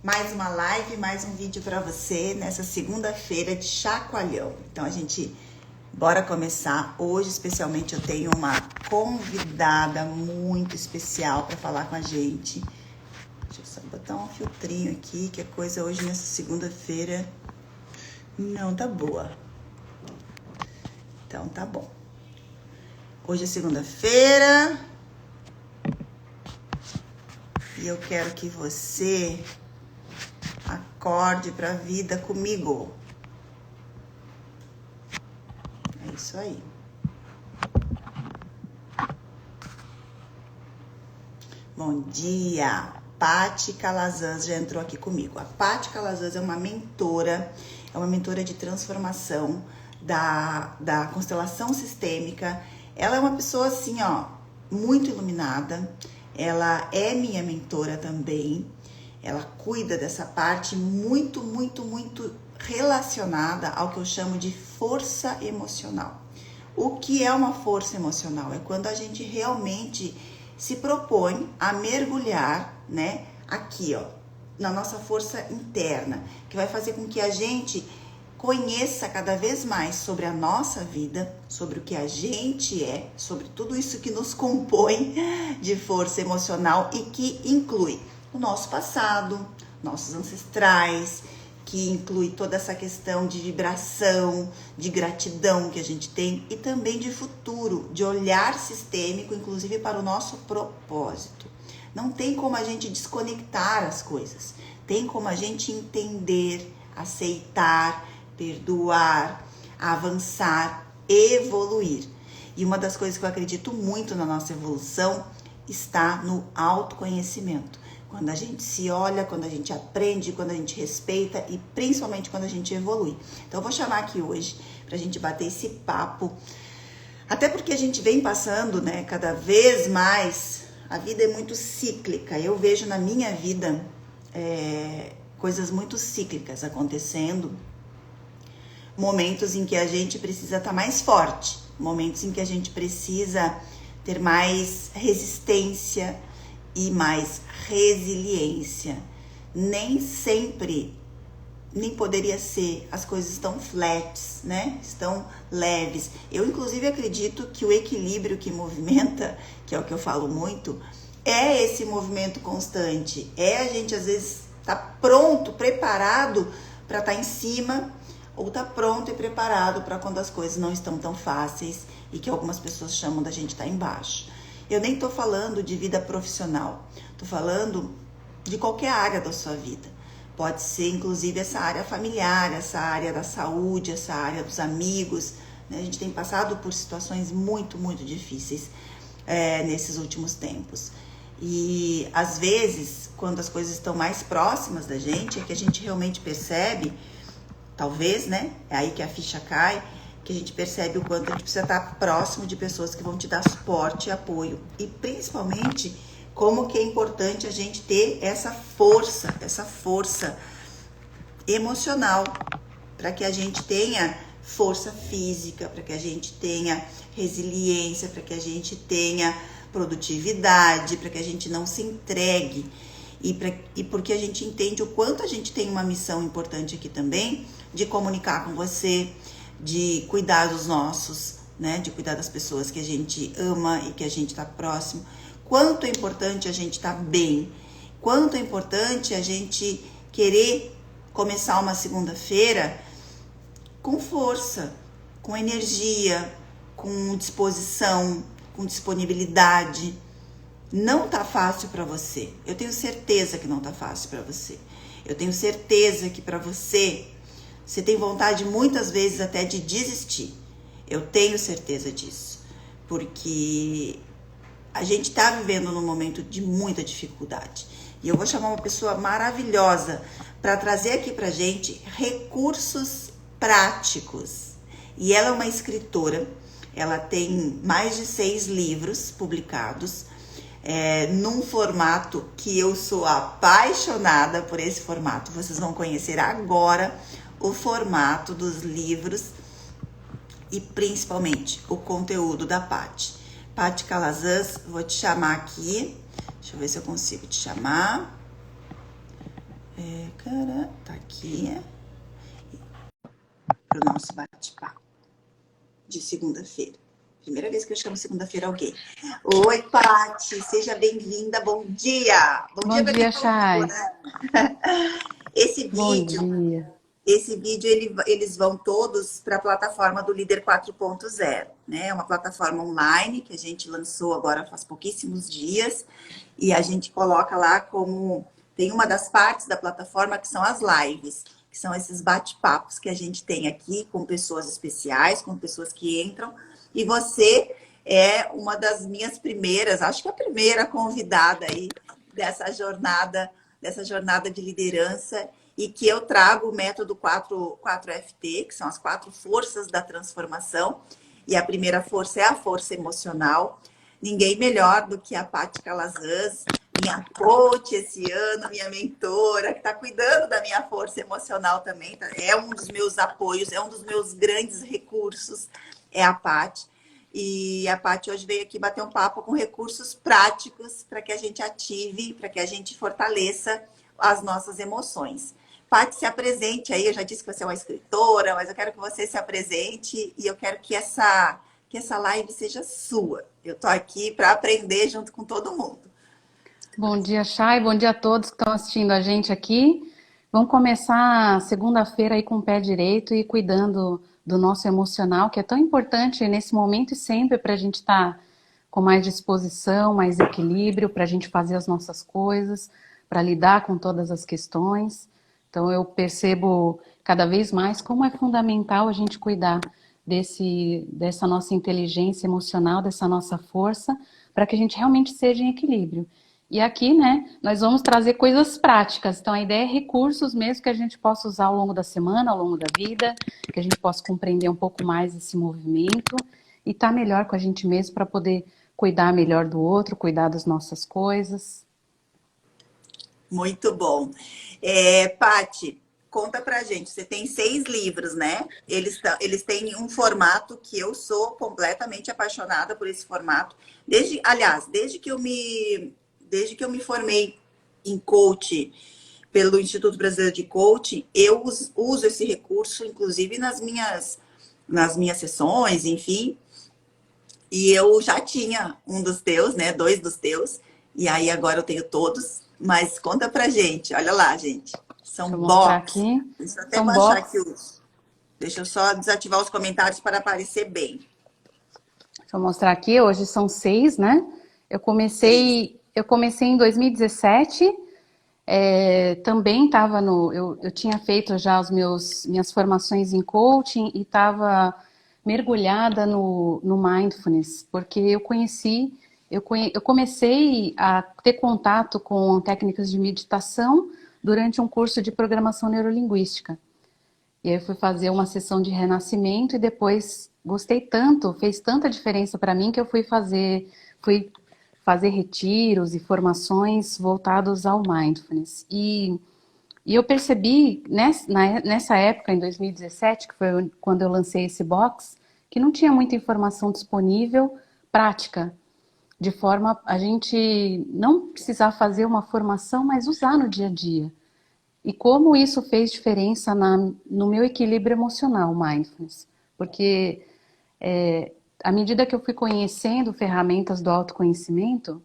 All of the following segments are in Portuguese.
Mais uma live, mais um vídeo para você nessa segunda-feira de chacoalhão. Então a gente bora começar. Hoje especialmente eu tenho uma convidada muito especial para falar com a gente. Deixa eu só botar um filtrinho aqui, que a coisa hoje nessa segunda-feira não tá boa. Então tá bom. Hoje é segunda-feira e eu quero que você acorde pra vida comigo. É isso aí. Bom dia! Paty Calazans já entrou aqui comigo. A Paty Calazans é uma mentora de transformação da constelação sistêmica. Ela é uma pessoa assim, ó, muito iluminada. Ela é minha mentora também. Ela cuida dessa parte muito relacionada ao que eu chamo de força emocional. O que é uma força emocional? É quando a gente realmente se propõe a mergulhar, né, aqui, ó, na nossa força interna, que vai fazer com que a gente conheça cada vez mais sobre a nossa vida, sobre o que a gente é, sobre tudo isso que nos compõe de força emocional e que inclui o nosso passado, nossos ancestrais, que inclui toda essa questão de vibração, de gratidão que a gente tem e também de futuro, de olhar sistêmico, inclusive para o nosso propósito. Não tem como a gente desconectar as coisas, tem como a gente entender, aceitar, perdoar, avançar, evoluir. E uma das coisas que eu acredito muito na nossa evolução está no autoconhecimento. Quando a gente se olha, quando a gente aprende, quando a gente respeita e principalmente quando a gente evolui. Então eu vou chamar aqui hoje pra gente bater esse papo. Até porque a gente vem passando, né, cada vez mais, a vida é muito cíclica. Eu vejo na minha vida coisas muito cíclicas acontecendo. Momentos em que a gente precisa estar mais forte. Momentos em que a gente precisa ter mais resistência e mais resiliência. Nem sempre, nem poderia ser, as coisas estão flats, né? Estão leves. Eu, inclusive, acredito que o equilíbrio que movimenta, que é o que eu falo muito, é esse movimento constante. É a gente, às vezes, tá pronto, preparado para estar em cima, ou tá pronto e preparado para quando as coisas não estão tão fáceis e que algumas pessoas chamam da gente estar embaixo. Eu nem tô falando de vida profissional, tô falando de qualquer área da sua vida. Pode ser, inclusive, essa área familiar, essa área da saúde, essa área dos amigos, né? A gente tem passado por situações muito difíceis nesses últimos tempos. E, às vezes, quando as coisas estão mais próximas da gente, é que a gente realmente percebe, talvez, né? É aí que a ficha cai, que a gente percebe o quanto a gente precisa estar próximo de pessoas que vão te dar suporte e apoio. E principalmente, como que é importante a gente ter essa força emocional, para que a gente tenha força física, para que a gente tenha resiliência, para que a gente tenha produtividade, para que a gente não se entregue. E porque a gente entende o quanto a gente tem uma missão importante aqui também, de comunicar com você, de cuidar dos nossos, né? De cuidar das pessoas que a gente ama e que a gente tá próximo. Quanto é importante a gente estar bem, quanto é importante a gente querer começar uma segunda-feira com força, com energia, com disposição, com disponibilidade. Não tá fácil para você. Eu tenho certeza que não tá fácil para você. Eu tenho certeza que para você tem vontade muitas vezes até de desistir. Eu tenho certeza disso. Porque a gente tá vivendo num momento de muita dificuldade. E eu vou chamar uma pessoa maravilhosa para trazer aqui pra gente recursos práticos. E ela é uma escritora. Ela tem mais de 6 livros publicados. Num formato que eu sou apaixonada por esse formato. Vocês vão conhecer agora o formato dos livros e principalmente o conteúdo da Paty. Paty Calazans, vou te chamar aqui. Deixa eu ver se eu consigo te chamar. Tá aqui. Para o nosso bate-papo de segunda-feira. Primeira vez que eu chamo segunda-feira alguém. Oi, Paty, seja bem-vinda. Bom dia. Bom Bom dia para quem dia, está ao vivo, Chay. né? Esse Bom vídeo, dia. esse vídeo eles vão todos para a plataforma do Líder 4.0, né? É uma plataforma online que a gente lançou agora faz pouquíssimos dias e a gente coloca lá como tem uma das partes da plataforma que são as lives, que são esses bate-papos que a gente tem aqui com pessoas especiais, com pessoas que entram, e você é uma das minhas primeiras, acho que a primeira convidada aí dessa jornada de liderança, e que eu trago o método 4FT, que são as 4 forças da transformação. E a primeira força é a força emocional. Ninguém melhor do que a Paty Calazans, minha coach esse ano, minha mentora, que está cuidando da minha força emocional também. É um dos meus apoios, é um dos meus grandes recursos, é a Paty. E a Paty hoje veio aqui bater um papo com recursos práticos para que a gente ative, para que a gente fortaleça as nossas emoções. Paty, se apresente aí. Eu já disse que você é uma escritora, mas eu quero que você se apresente e eu quero que essa live seja sua. Eu estou aqui para aprender junto com todo mundo. Bom dia, Chay. Bom dia a todos que estão assistindo a gente aqui. Vamos começar segunda-feira aí com o pé direito e cuidando do nosso emocional, que é tão importante nesse momento e sempre para a gente estar com mais disposição, mais equilíbrio, para a gente fazer as nossas coisas, para lidar com todas as questões. Então eu percebo cada vez mais como é fundamental a gente cuidar dessa nossa inteligência emocional, dessa nossa força, para que a gente realmente seja em equilíbrio. E aqui, né, nós vamos trazer coisas práticas. Então, a ideia é recursos mesmo que a gente possa usar ao longo da semana, ao longo da vida, que a gente possa compreender um pouco mais esse movimento e estar melhor com a gente mesmo para poder cuidar melhor do outro, cuidar das nossas coisas. Muito bom. Paty, conta pra gente. Você tem 6 livros, né? Eles têm um formato que eu sou completamente apaixonada por esse formato. Desde que eu me formei em coach pelo Instituto Brasileiro de Coaching, eu uso esse recurso, inclusive nas minhas sessões, enfim. E eu já tinha um dos teus, né? 2 dos teus. E aí agora eu tenho todos. Mas conta pra gente. Olha lá, gente. São Deixa eu mostrar box. aqui. Deixa eu até São baixar aqui box. os. Deixa eu só desativar os comentários para aparecer bem. Deixa eu mostrar aqui. Hoje são 6, né? Eu 6. comecei, eu comecei em 2017. Também estava eu tinha feito já minhas formações em coaching e estava mergulhada no mindfulness, porque eu comecei a ter contato com técnicas de meditação durante um curso de programação neurolinguística. E aí eu fui fazer uma sessão de renascimento e depois gostei tanto, fez tanta diferença para mim que eu fui fazer retiros e formações voltados ao mindfulness. E eu percebi nessa época, em 2017, que foi quando eu lancei esse box, que não tinha muita informação disponível, prática, de forma a gente não precisar fazer uma formação, mas usar no dia a dia. E como isso fez diferença no meu equilíbrio emocional, mindfulness. Porque à medida que eu fui conhecendo ferramentas do autoconhecimento,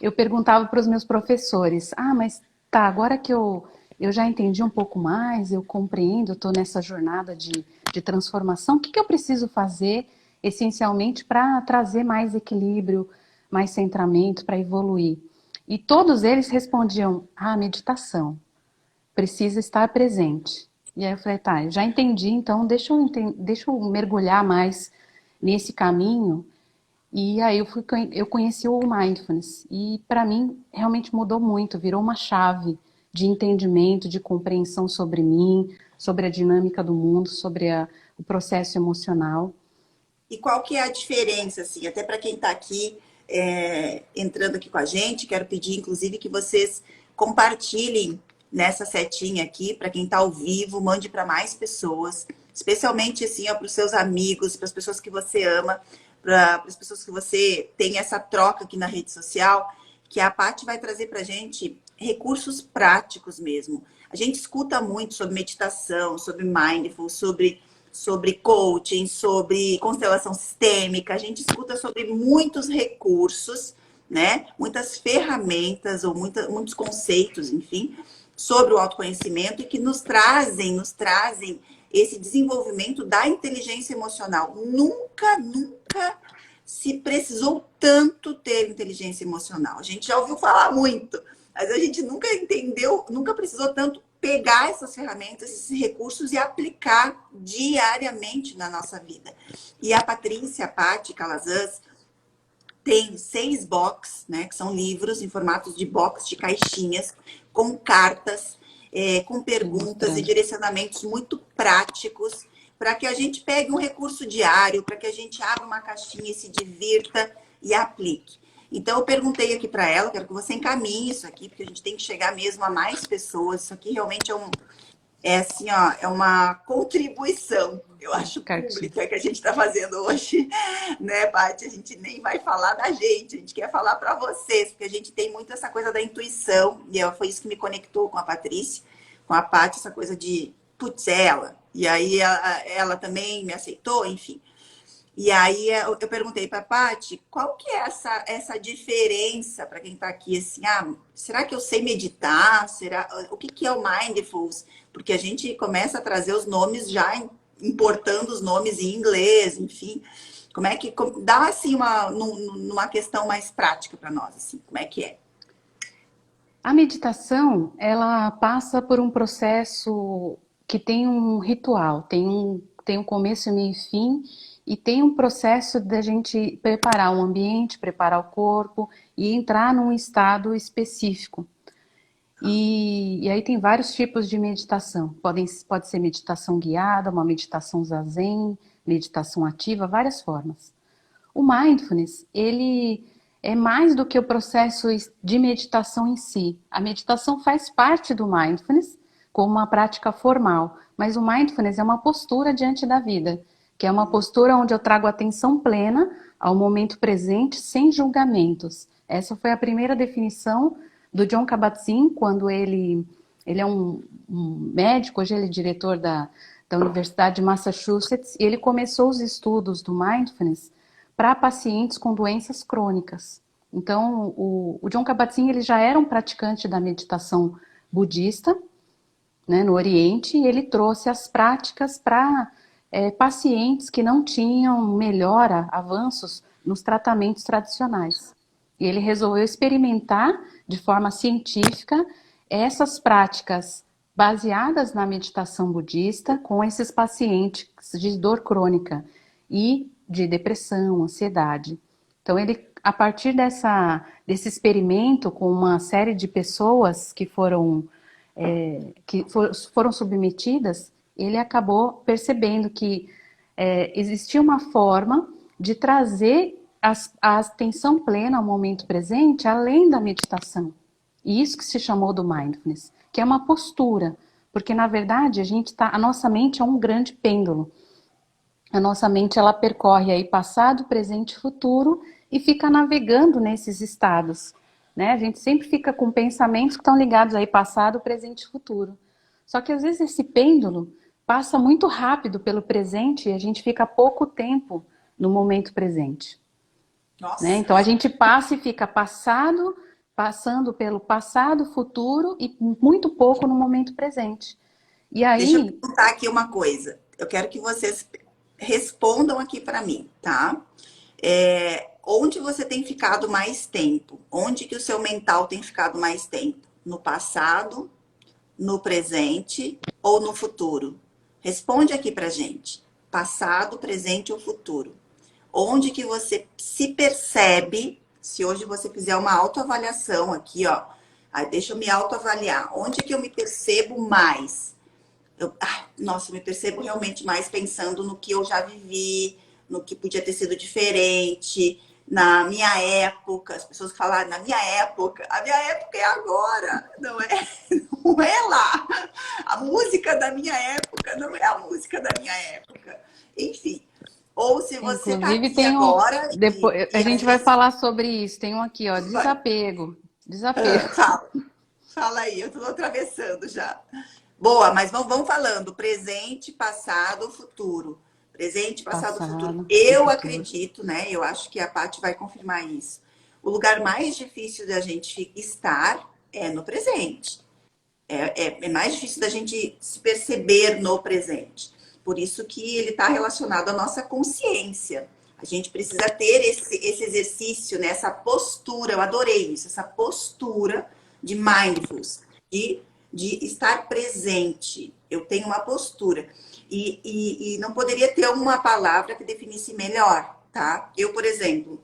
eu perguntava para os meus professores, mas tá, agora que eu já entendi um pouco mais, eu compreendo, estou nessa jornada de transformação, o que eu preciso fazer essencialmente para trazer mais equilíbrio, mais centramento, para evoluir? E todos eles respondiam, meditação, precisa estar presente. E aí eu falei, tá, eu já entendi, então deixa eu mergulhar mais nesse caminho. E aí eu conheci o mindfulness e para mim realmente mudou muito, virou uma chave de entendimento, de compreensão sobre mim, sobre a dinâmica do mundo, sobre o processo emocional. E qual que é a diferença, assim, até para quem está aqui entrando aqui com a gente, quero pedir, inclusive, que vocês compartilhem nessa setinha aqui, para quem está ao vivo, mande para mais pessoas, especialmente, assim, para os seus amigos, para as pessoas que você ama, para as pessoas que você tem essa troca aqui na rede social, que a Paty vai trazer para a gente recursos práticos mesmo. A gente escuta muito sobre meditação, sobre mindfulness, sobre coaching, sobre constelação sistêmica. A gente escuta sobre muitos recursos, né? Muitas ferramentas ou muitos conceitos, enfim, sobre o autoconhecimento e que nos trazem esse desenvolvimento da inteligência emocional. Nunca se precisou tanto ter inteligência emocional. A gente já ouviu falar muito, mas a gente nunca entendeu, nunca precisou tanto pegar essas ferramentas, esses recursos e aplicar diariamente na nossa vida. E a Patrícia, a Paty Calazans, tem 6 box, né, que são livros em formatos de box, de caixinhas, com cartas, com perguntas e direcionamentos muito práticos, para que a gente pegue um recurso diário, para que a gente abra uma caixinha e se divirta e aplique. Então, eu perguntei aqui para ela, quero que você encaminhe isso aqui, porque a gente tem que chegar mesmo a mais pessoas. Isso aqui realmente assim, ó, é uma contribuição, eu acho, pública que a gente está fazendo hoje, né, Paty? A gente nem vai falar da gente, a gente quer falar para vocês, porque a gente tem muito essa coisa da intuição, e foi isso que me conectou com a Patrícia, com a Paty, essa coisa de, putz, ela. E aí ela também me aceitou, enfim. E aí eu perguntei para a Paty, qual que é essa diferença para quem está aqui, assim, será que eu sei meditar? O que é o Mindfulness? Porque a gente começa a trazer os nomes já importando os nomes em inglês, enfim. Como é que dá assim numa questão mais prática para nós, assim, como é que é? A meditação, ela passa por um processo que tem um ritual, tem um começo, meio e fim, e tem um processo da gente preparar o ambiente, preparar o corpo e entrar num estado específico. E aí tem vários tipos de meditação. Pode ser meditação guiada, uma meditação zazen, meditação ativa, várias formas. O mindfulness, ele é mais do que o processo de meditação em si. A meditação faz parte do mindfulness como uma prática formal, mas o mindfulness é uma postura diante da vida, que é uma postura onde eu trago atenção plena ao momento presente, sem julgamentos. Essa foi a primeira definição do Jon Kabat-Zinn, quando ele é um médico, hoje ele é diretor da Universidade de Massachusetts, e ele começou os estudos do mindfulness para pacientes com doenças crônicas. Então, o Jon Kabat-Zinn ele já era um praticante da meditação budista, né, no Oriente, e ele trouxe as práticas para pacientes que não tinham melhora, avanços nos tratamentos tradicionais. E ele resolveu experimentar de forma científica essas práticas baseadas na meditação budista com esses pacientes de dor crônica e de depressão, ansiedade. Então, ele, a partir desse experimento com uma série de pessoas que foram submetidas, ele acabou percebendo que existia uma forma de trazer a atenção plena ao momento presente, além da meditação. E isso que se chamou do mindfulness, que é uma postura, porque na verdade a nossa mente é um grande pêndulo. A nossa mente ela percorre aí passado, presente e futuro e fica navegando nesses estados, né? A gente sempre fica com pensamentos que estão ligados aí passado, presente e futuro. Só que às vezes esse pêndulo passa muito rápido pelo presente e a gente fica pouco tempo no momento presente. Nossa. Né? Então a gente passa e fica passando pelo passado, futuro e muito pouco no momento presente. E aí... Deixa eu perguntar aqui uma coisa. Eu quero que vocês respondam aqui para mim, tá? Onde você tem ficado mais tempo? Onde que o seu mental tem ficado mais tempo? No passado, no presente ou no futuro? Responde aqui pra gente. Passado, presente ou futuro? Onde que você se percebe, se hoje você fizer uma autoavaliação aqui, ó. Deixa eu me autoavaliar. Onde que eu me percebo mais? Eu me percebo realmente mais pensando no que eu já vivi, no que podia ter sido diferente, na minha época. As pessoas falam, na minha época. A minha época é agora, não é lá. A música da minha época não é a música da minha época. Enfim. Ou se você está aqui tem agora... a gente vai falar sobre isso. Tem um aqui, ó, desapego. Desapego. Fala aí, eu tô atravessando já. Boa, mas vamos falando. Presente, passado, futuro. Presente, passado, futuro. Passado e Eu futuro. acredito, né? Eu acho que a Paty vai confirmar isso. O lugar mais difícil da gente estar é no presente. É mais difícil da gente se perceber no presente. Por isso que ele está relacionado à nossa consciência. A gente precisa ter esse exercício, né? Essa postura, eu adorei isso, essa postura de mindfulness, de estar presente. Eu tenho uma postura. E não poderia ter uma palavra que definisse melhor, tá? Eu, por exemplo,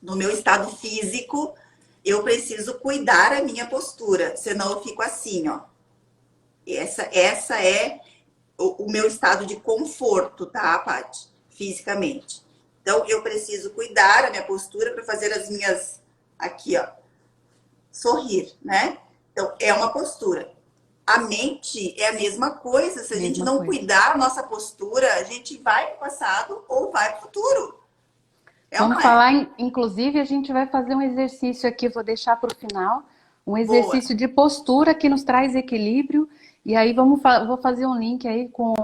no meu estado físico, eu preciso cuidar a minha postura, senão eu fico assim, ó. Essa é o meu estado de conforto, tá, Paty? Fisicamente. Então, eu preciso cuidar a minha postura para fazer as minhas, aqui, ó, sorrir, né? Então, é uma postura. A mente é a mesma coisa. Se a gente Mesma não coisa. cuidar a nossa postura, a gente vai para o passado ou vai para o futuro. É ou não Vamos é? falar, inclusive, a gente vai fazer um exercício aqui, vou deixar para o final, um Boa. exercício de postura que nos traz equilíbrio. E aí vou fazer um link aí com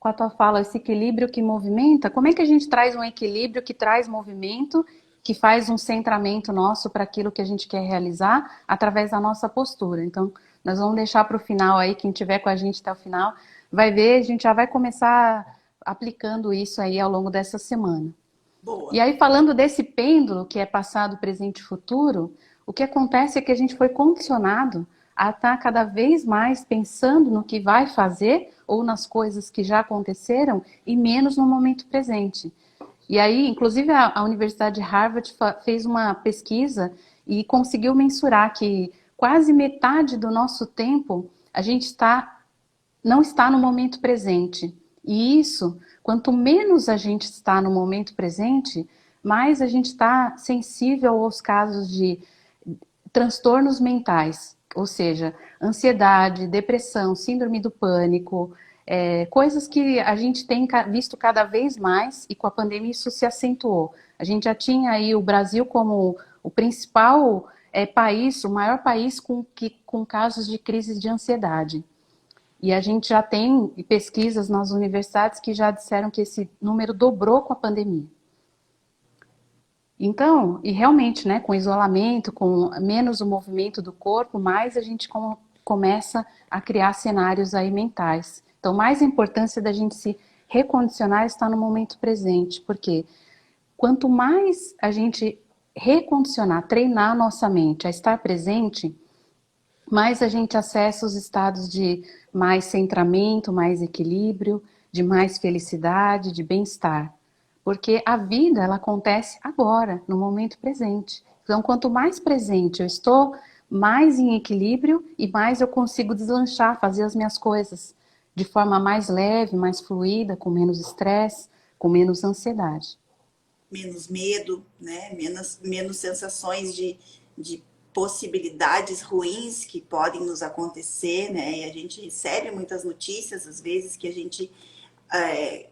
a tua fala, esse equilíbrio que movimenta. Como é que a gente traz um equilíbrio que traz movimento, que faz um centramento nosso para aquilo que a gente quer realizar através da nossa postura? Então, nós vamos deixar para o final aí, quem tiver com a gente até o final, vai ver, a gente já vai começar aplicando isso aí ao longo dessa semana. E Boa. aí, falando desse pêndulo, que é passado, presente e futuro, o que acontece é que a gente foi condicionado a estar cada vez mais pensando no que vai fazer ou nas coisas que já aconteceram e menos no momento presente. E aí, inclusive, a Universidade de Harvard fez uma pesquisa e conseguiu mensurar que quase metade do nosso tempo a gente não está no momento presente. E isso, quanto menos a gente está no momento presente, mais a gente está sensível aos casos de transtornos mentais, ou seja, ansiedade, depressão, síndrome do pânico, coisas que a gente tem visto cada vez mais e com a pandemia isso se acentuou. A gente já tinha aí o Brasil como o principal país, o maior país com casos de crise de ansiedade. E a gente já tem pesquisas nas universidades que já disseram que esse número dobrou com a pandemia. Então, e realmente, né, com isolamento, com menos o movimento do corpo, mais a gente começa a criar cenários aí mentais. Então, mais a importância da gente se recondicionar está no momento presente, porque quanto mais a gente recondicionar, treinar a nossa mente a estar presente, mais a gente acessa os estados de mais centramento, mais equilíbrio, de mais felicidade, de bem-estar. Porque a vida, ela acontece agora, no momento presente. Então, quanto mais presente eu estou, mais em equilíbrio e mais eu consigo deslanchar, fazer as minhas coisas de forma mais leve, mais fluida, com menos estresse, com menos ansiedade. Menos medo, né? Menos sensações de possibilidades ruins que podem nos acontecer, né? E a gente recebe muitas notícias, às vezes, que a gente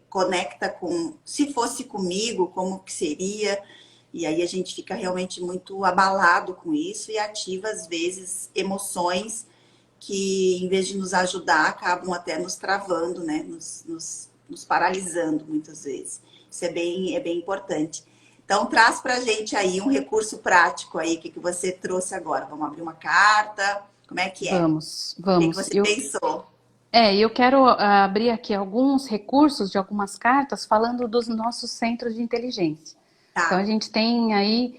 conecta com, se fosse comigo, como que seria? E aí a gente fica realmente muito abalado com isso e ativa, às vezes, emoções que, em vez de nos ajudar, acabam até nos travando, né? Nos paralisando, muitas vezes. Isso é bem importante. Então, traz pra gente aí um recurso prático aí, o que você trouxe agora. Vamos abrir uma carta? Como é que é? Vamos, O que vamos. você pensou? Eu quero abrir aqui alguns recursos de algumas cartas falando dos nossos centros de inteligência. Então, a Tá, gente tem aí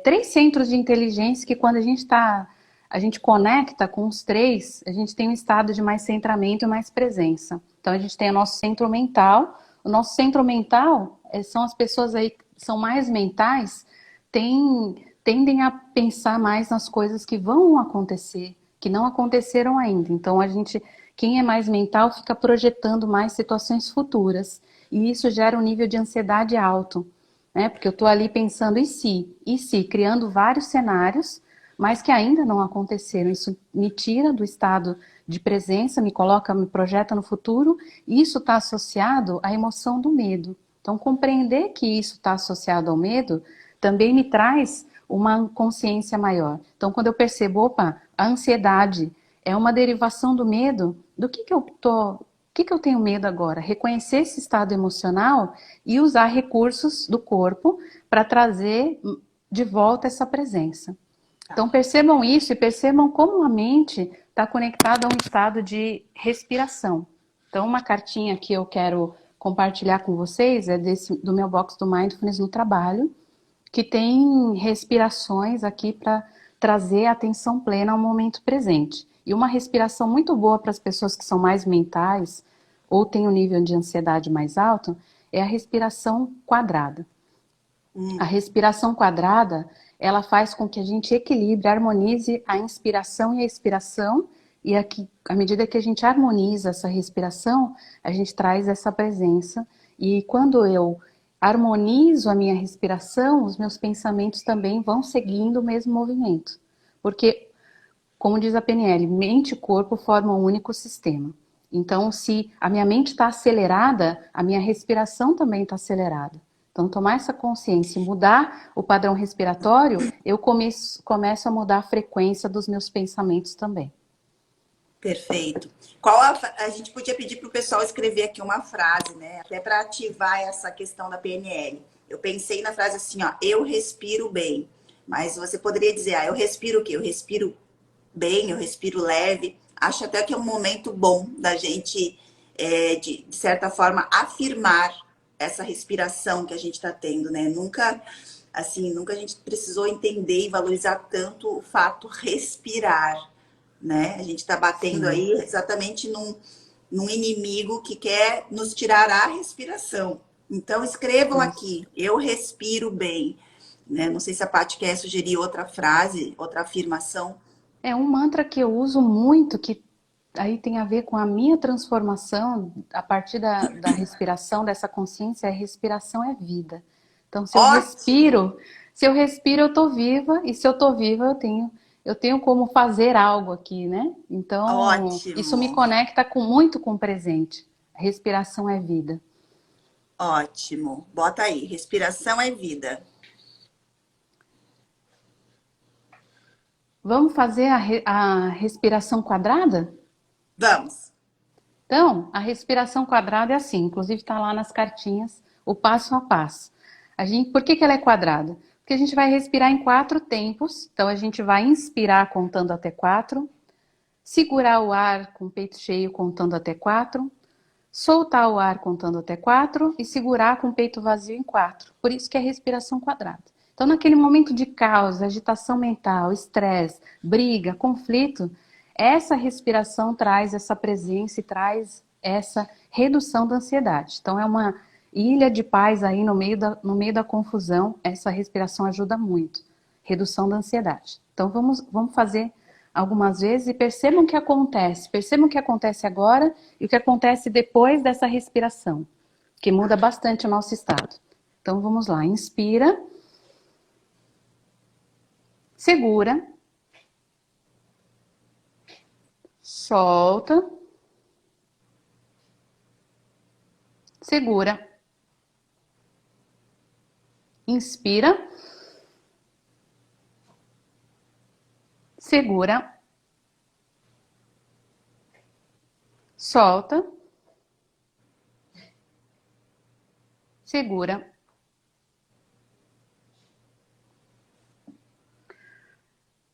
3 centros de inteligência que quando a gente conecta com os 3, a gente tem um estado de mais centramento e mais presença. Então, a gente tem o nosso centro mental. O nosso centro mental são as pessoas aí que são mais mentais, tendem a pensar mais nas coisas que vão acontecer, que não aconteceram ainda. Então, quem é mais mental fica projetando mais situações futuras. E isso gera um nível de ansiedade alto, né? Porque eu estou ali pensando e se, criando vários cenários, mas que ainda não aconteceram. Isso me tira do estado de presença, me projeta no futuro, e isso está associado à emoção do medo. Então, compreender que isso está associado ao medo também me traz uma consciência maior. Então, quando eu percebo, opa, a ansiedade é uma derivação do medo, do que eu tenho medo agora? Reconhecer esse estado emocional e usar recursos do corpo para trazer de volta essa presença. Então percebam isso e percebam como a mente está conectada a um estado de respiração. Então uma cartinha que eu quero compartilhar com vocês é do meu box do Mindfulness no Trabalho, que tem respirações aqui para trazer a atenção plena ao momento presente. E uma respiração muito boa para as pessoas que são mais mentais ou têm um nível de ansiedade mais alto é a respiração quadrada. A respiração quadrada, ela faz com que a gente equilibre, harmonize a inspiração e a expiração, e aqui, à medida que a gente harmoniza essa respiração, a gente traz essa presença, e quando eu harmonizo a minha respiração, os meus pensamentos também vão seguindo o mesmo movimento. Porque, como diz a PNL, mente e corpo formam um único sistema. Então, se a minha mente está acelerada, a minha respiração também está acelerada. Então, tomar essa consciência e mudar o padrão respiratório, eu começo a mudar a frequência dos meus pensamentos também. Perfeito. A gente podia pedir para o pessoal escrever aqui uma frase, né? Até para ativar essa questão da PNL. Eu pensei na frase assim, ó, eu respiro bem. Mas você poderia dizer, eu respiro o quê? Eu respiro bem, eu respiro leve. Acho até que é um momento bom da gente, de certa forma, afirmar essa respiração que a gente está tendo, né? Nunca a gente precisou entender e valorizar tanto o fato respirar, né? A gente está batendo aí exatamente num inimigo que quer nos tirar a respiração. Então, escrevam aqui, eu respiro bem. Né? Não sei se a Paty quer sugerir outra frase, outra afirmação. É um mantra que eu uso muito, que aí tem a ver com a minha transformação a partir da respiração, dessa consciência, respiração é vida. Então, se eu respiro, eu tô viva, e se eu tô viva, eu tenho como fazer algo aqui, né? Então, isso me conecta muito com o presente. A respiração é vida. Ótimo. Bota aí, respiração é vida. Vamos fazer a respiração quadrada? Vamos. Então, a respiração quadrada é assim, inclusive está lá nas cartinhas, o passo a passo. Por que ela é quadrada? Porque a gente vai respirar em 4 tempos, então a gente vai inspirar contando até 4, segurar o ar com o peito cheio contando até 4, soltar o ar contando até 4 e segurar com o peito vazio em 4. Por isso que é respiração quadrada. Então, naquele momento de caos, agitação mental, estresse, briga, conflito, essa respiração traz essa presença e traz essa redução da ansiedade. Então, é uma ilha de paz aí no meio da confusão. Essa respiração ajuda muito. Redução da ansiedade. Então, vamos fazer algumas vezes e percebam o que acontece. Percebam o que acontece agora e o que acontece depois dessa respiração, que muda bastante o nosso estado. Então, vamos lá. Inspira. Segura. Solta. Segura. Inspira. Segura. Solta. Segura.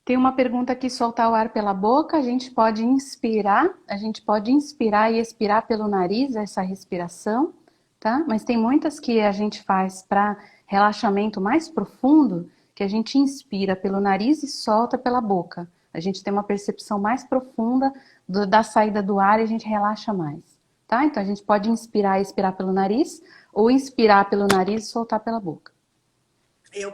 Tem uma pergunta aqui, soltar o ar pela boca, a gente pode inspirar e expirar pelo nariz, essa respiração, tá? Mas tem muitas que a gente faz para relaxamento mais profundo, que a gente inspira pelo nariz e solta pela boca. A gente tem uma percepção mais profunda da saída do ar e a gente relaxa mais, tá? Então a gente pode inspirar e expirar pelo nariz, ou inspirar pelo nariz e soltar pela boca.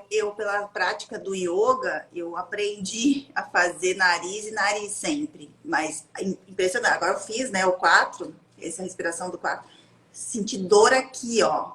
Eu, pela prática do yoga, eu aprendi a fazer nariz e nariz sempre. Mas impressionante. Agora eu fiz, né, o 4, essa respiração do 4. Senti dor aqui, ó.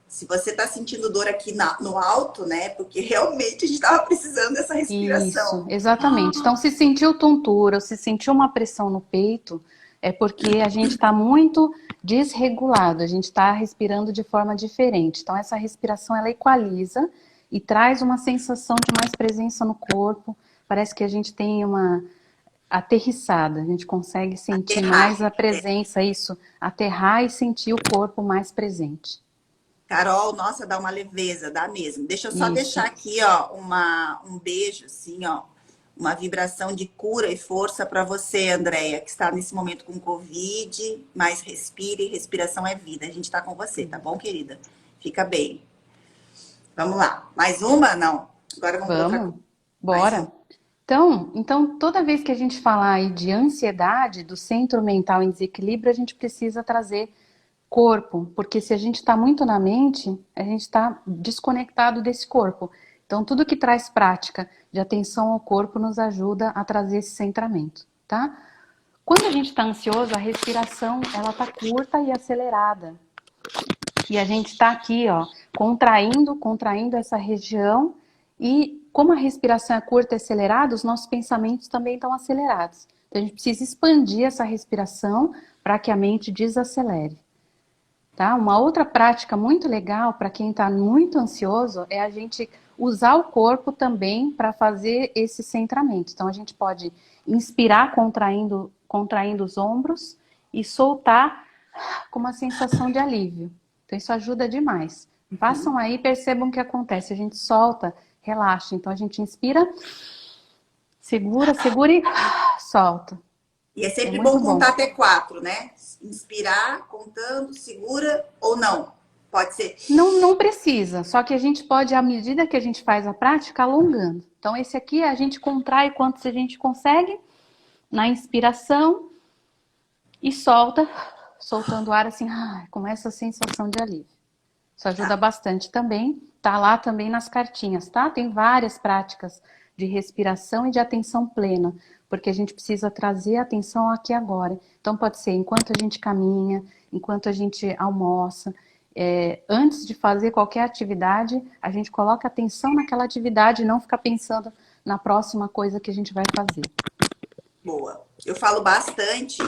Se você tá sentindo dor aqui no alto, né, porque realmente a gente tava precisando dessa respiração. Isso, exatamente. Então, se sentiu tontura, se sentiu uma pressão no peito, é porque a gente está muito desregulado, a gente está respirando de forma diferente. Então, essa respiração, ela equaliza e traz uma sensação de mais presença no corpo. Parece que a gente tem uma aterrissada, a gente consegue sentir mais a presença, isso, aterrar e sentir o corpo mais presente. Carol, nossa, dá uma leveza, dá mesmo. Deixa eu só Isso. deixar aqui, ó, um beijo, assim, ó, uma vibração de cura e força para você, Andréia, que está nesse momento com Covid, mas respire, respiração é vida. A gente está com você, tá bom, querida? Fica bem. Vamos lá. Mais uma? Não. Agora vamos para outra coisa. Bora. Então, toda vez que a gente falar aí de ansiedade, do centro mental em desequilíbrio, a gente precisa trazer corpo, porque se a gente está muito na mente, a gente está desconectado desse corpo. Então, tudo que traz prática de atenção ao corpo nos ajuda a trazer esse centramento, tá? Quando a gente está ansioso, a respiração, ela está curta e acelerada. E a gente está aqui, ó, contraindo essa região. E como a respiração é curta e acelerada, os nossos pensamentos também estão acelerados. Então, a gente precisa expandir essa respiração para que a mente desacelere. Tá? Uma outra prática muito legal para quem está muito ansioso é a gente usar o corpo também para fazer esse centramento. Então, a gente pode inspirar contraindo os ombros e soltar com uma sensação de alívio. Então, isso ajuda demais. Façam aí, percebam o que acontece. A gente solta, relaxa. Então, a gente inspira, segura e solta. E é sempre bom contar até 4, né? Inspirar, contando, segura ou não? Pode ser? Não precisa. Só que a gente pode, à medida que a gente faz a prática, alongando. Então, esse aqui a gente contrai quanto a gente consegue na inspiração e solta, soltando o ar assim, com essa sensação de alívio. Isso ajuda bastante também. Tá lá também nas cartinhas, tá? Tem várias práticas de respiração e de atenção plena, porque a gente precisa trazer a atenção aqui agora. Então pode ser enquanto a gente caminha, enquanto a gente almoça, antes de fazer qualquer atividade, a gente coloca atenção naquela atividade e não ficar pensando na próxima coisa que a gente vai fazer. Boa. Eu falo bastante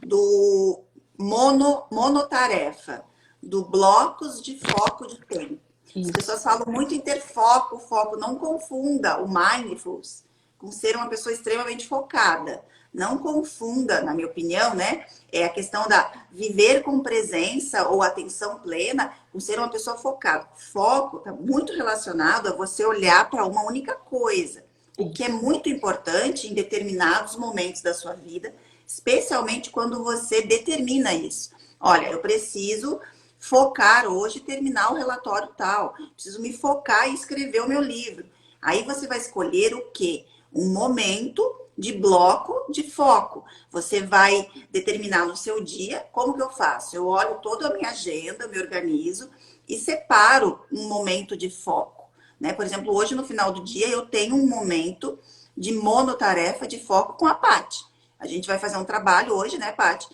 do monotarefa, do blocos de foco de tempo. Isso. As pessoas falam muito em ter foco, não confunda o mindfulness com ser uma pessoa extremamente focada. Não confunda, na minha opinião, né? É a questão da viver com presença ou atenção plena com ser uma pessoa focada. Foco está muito relacionado a você olhar para uma única coisa. O que é muito importante em determinados momentos da sua vida, especialmente quando você determina isso. Olha, eu preciso focar hoje, terminar o relatório tal. Preciso me focar e escrever o meu livro. Aí você vai escolher o quê? Um momento de bloco de foco. Você vai determinar no seu dia como que eu faço. Eu olho toda a minha agenda, me organizo e separo um momento de foco. Né? Por exemplo, hoje no final do dia eu tenho um momento de monotarefa de foco com a Paty. A gente vai fazer um trabalho hoje, né, Paty?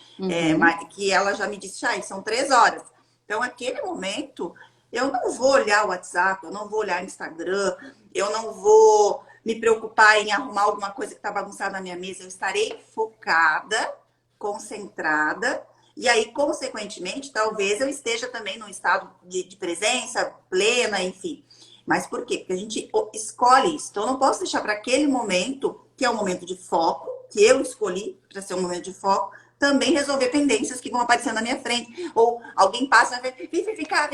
Que ela já me disse, são 3 horas. Então, aquele momento, eu não vou olhar o WhatsApp, eu não vou olhar o Instagram, eu não vou me preocupar em arrumar alguma coisa que está bagunçada na minha mesa. Eu estarei focada, concentrada, e aí, consequentemente, talvez eu esteja também num estado de presença plena, enfim. Mas por quê? Porque a gente escolhe isso. Então, eu não posso deixar para aquele momento, que é um momento de foco, que eu escolhi para ser um momento de foco, também resolver pendências que vão aparecendo na minha frente. Ou alguém passa e vai, vem cá.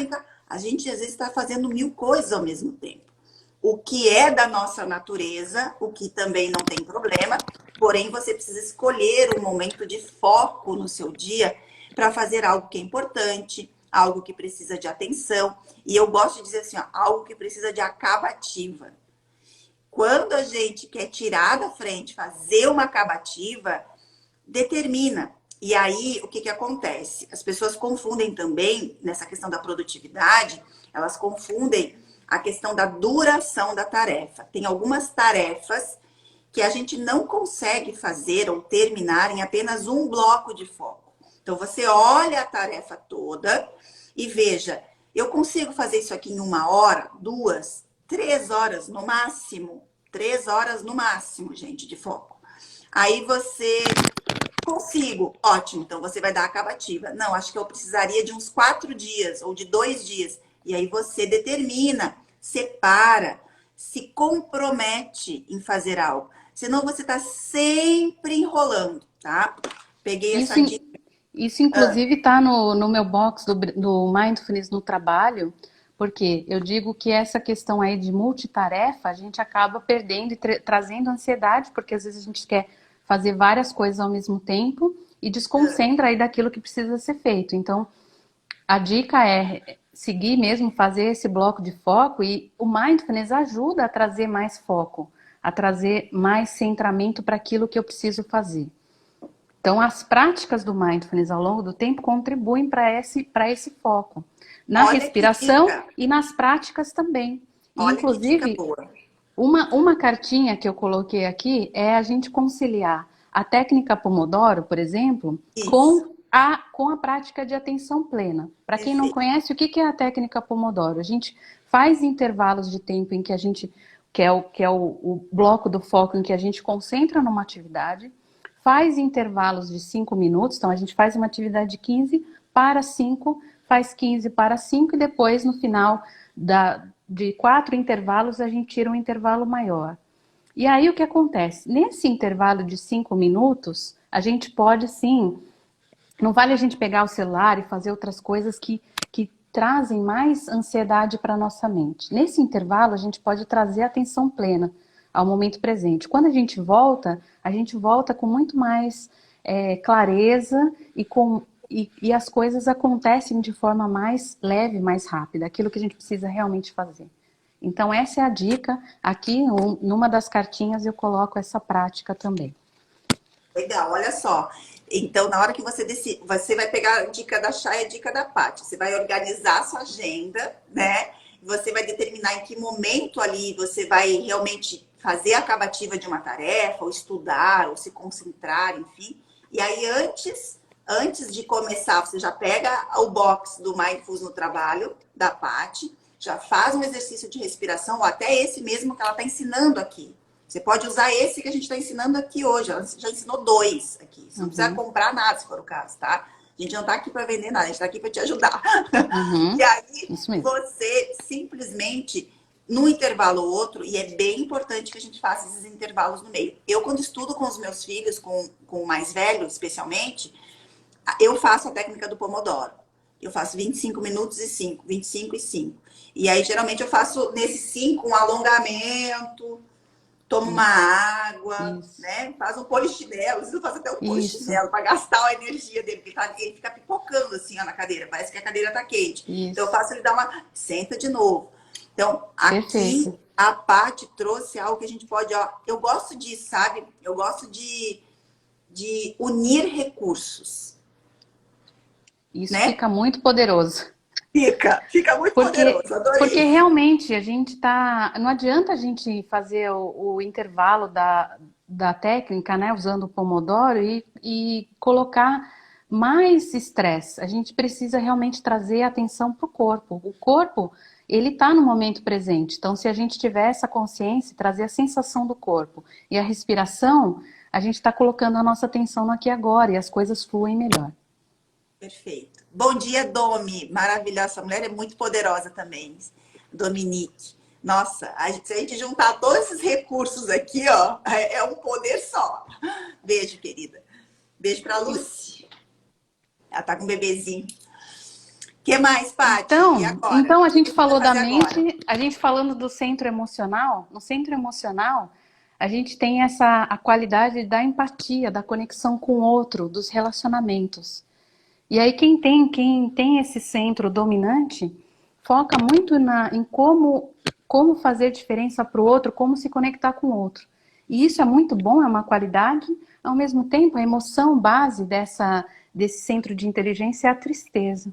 A gente, às vezes, está fazendo 1000 coisas ao mesmo tempo. O que é da nossa natureza, o que também não tem problema, porém, você precisa escolher um momento de foco no seu dia para fazer algo que é importante, algo que precisa de atenção. E eu gosto de dizer assim, algo que precisa de acabativa. Quando a gente quer tirar da frente, fazer uma acabativa, determina. E aí, o que acontece? As pessoas confundem também, nessa questão da produtividade, elas confundem a questão da duração da tarefa. Tem algumas tarefas que a gente não consegue fazer ou terminar em apenas um bloco de foco. Então, você olha a tarefa toda e veja, eu consigo fazer isso aqui em 1 hora, 2, 3 horas no máximo. 3 horas no máximo, gente, de foco. Aí você... Consigo. Ótimo. Então, você vai dar a acabativa. Não, acho que eu precisaria de uns 4 dias ou de 2 dias. E aí você determina separa, se compromete em fazer algo. Senão você está sempre enrolando, tá? Peguei Isso, essa dica. isso inclusive está no meu box do Mindfulness no trabalho, porque eu digo que essa questão aí de multitarefa, a gente acaba perdendo e trazendo ansiedade, porque às vezes a gente quer fazer várias coisas ao mesmo tempo e desconcentra aí daquilo que precisa ser feito. Então, a dica é seguir mesmo, fazer esse bloco de foco, e o Mindfulness ajuda a trazer mais foco, a trazer mais centramento para aquilo que eu preciso fazer. Então, as práticas do Mindfulness ao longo do tempo contribuem para esse foco, na Olha que respiração dica. e nas práticas também. E, Olha que dica inclusive, boa. uma cartinha que eu coloquei aqui é a gente conciliar a técnica Pomodoro, por exemplo, Isso. com a prática de atenção plena. Para quem não Perfeito. conhece, o que é a técnica Pomodoro? A gente faz intervalos de tempo em que a gente, o bloco do foco em que a gente concentra numa atividade, faz intervalos de 5 minutos, então a gente faz uma atividade de 15 para 5, faz 15 para 5 e depois no final de 4 intervalos a gente tira um intervalo maior. E aí o que acontece? Nesse intervalo de 5 minutos, a gente pode sim, não vale a gente pegar o celular e fazer outras coisas que trazem mais ansiedade para a nossa mente. Nesse intervalo, a gente pode trazer atenção plena ao momento presente. Quando a gente volta com muito mais clareza e as coisas acontecem de forma mais leve, mais rápida, aquilo que a gente precisa realmente fazer. Então, essa é a dica. Aqui, numa das cartinhas, eu coloco essa prática também. Legal, olha só. Então, na hora que você decide, você vai pegar a dica da Chay e a dica da Paty. Você vai organizar a sua agenda, né? Você vai determinar em que momento ali você vai realmente fazer a acabativa de uma tarefa, ou estudar, ou se concentrar, enfim. E aí, antes de começar, você já pega o box do Mindfulness no trabalho, da Paty, já faz um exercício de respiração, ou até esse mesmo que ela está ensinando aqui. Você pode usar esse que a gente está ensinando aqui hoje. Ela já ensinou 2 aqui. Você não precisa comprar nada, se for o caso, tá? A gente não está aqui para vender nada, a gente está aqui para te ajudar. E aí, Isso mesmo. você simplesmente, num intervalo ou outro, e é bem importante que a gente faça esses intervalos no meio. Eu, quando estudo com os meus filhos, com o mais velho, especialmente, eu faço a técnica do Pomodoro. Eu faço 25 minutos e 5, 25 e 5. E aí, geralmente, eu faço nesses 5 um alongamento, toma uma água, né? Faz um polichinelo, você faz até um polichinelo para gastar a energia dele, porque ele fica pipocando assim ó, na cadeira, parece que a cadeira tá quente. Isso. Então eu faço ele dar uma. Senta de novo. Então, aqui Perfeito. a Paty trouxe algo que a gente pode, ó. Eu gosto disso, sabe? Eu gosto de unir recursos. Isso, Né? fica muito poderoso. Fica muito poderoso, adorei. Porque realmente a gente tá. Não adianta a gente fazer o intervalo da técnica, né? Usando o Pomodoro e colocar mais estresse. A gente precisa realmente trazer atenção para o corpo. O corpo, ele está no momento presente. Então, se a gente tiver essa consciência, trazer a sensação do corpo e a respiração, a gente está colocando a nossa atenção no aqui e agora e as coisas fluem melhor. Perfeito. Bom dia, Domi. Maravilhosa. Essa mulher é muito poderosa também. Dominique. Nossa, se a gente juntar todos esses recursos aqui, ó, é um poder só. Beijo, querida. Beijo pra Lucy. Ela tá com um bebezinho. O que mais, Paty? E agora? Então a gente O que falou você vai da fazer mente, agora? a gente falando do centro emocional. No centro emocional, a gente tem a qualidade da empatia, da conexão com o outro, dos relacionamentos. E aí quem tem esse centro dominante foca muito em como fazer diferença para o outro, como se conectar com o outro. E isso é muito bom, é uma qualidade. Ao mesmo tempo, a emoção base desse centro de inteligência é a tristeza.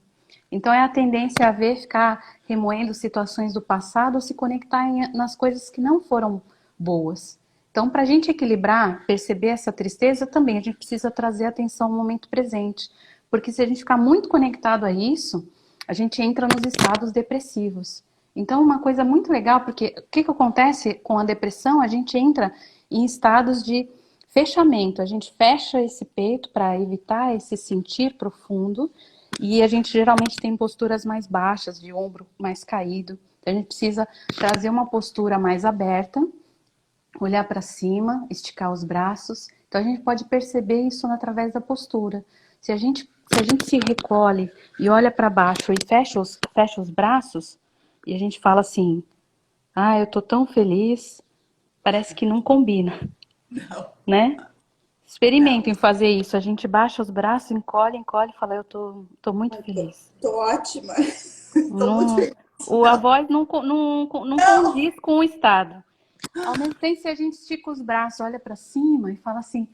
Então é a tendência a ficar remoendo situações do passado ou se conectar nas coisas que não foram boas. Então, para a gente equilibrar, perceber essa tristeza, também a gente precisa trazer atenção ao momento presente. Porque se a gente ficar muito conectado a isso, a gente entra nos estados depressivos. Então, uma coisa muito legal, porque o que acontece com a depressão? A gente entra em estados de fechamento. A gente fecha esse peito para evitar esse sentir profundo. E a gente geralmente tem posturas mais baixas, de ombro mais caído. Então, a gente precisa trazer uma postura mais aberta, olhar para cima, esticar os braços. Então, a gente pode perceber isso através da postura. Se a gente se recolhe e olha para baixo e fecha os braços, e a gente fala assim, ah, eu tô tão feliz, parece que não combina, Não, né? não. Experimentem fazer isso. A gente baixa os braços, encolhe e fala, eu tô muito Ai, feliz. tô ótima. Tô muito Não, feliz. a Não, voz não não. condiz com o estado. Ao mesmo tempo, se a gente estica os braços, olha para cima e fala assim,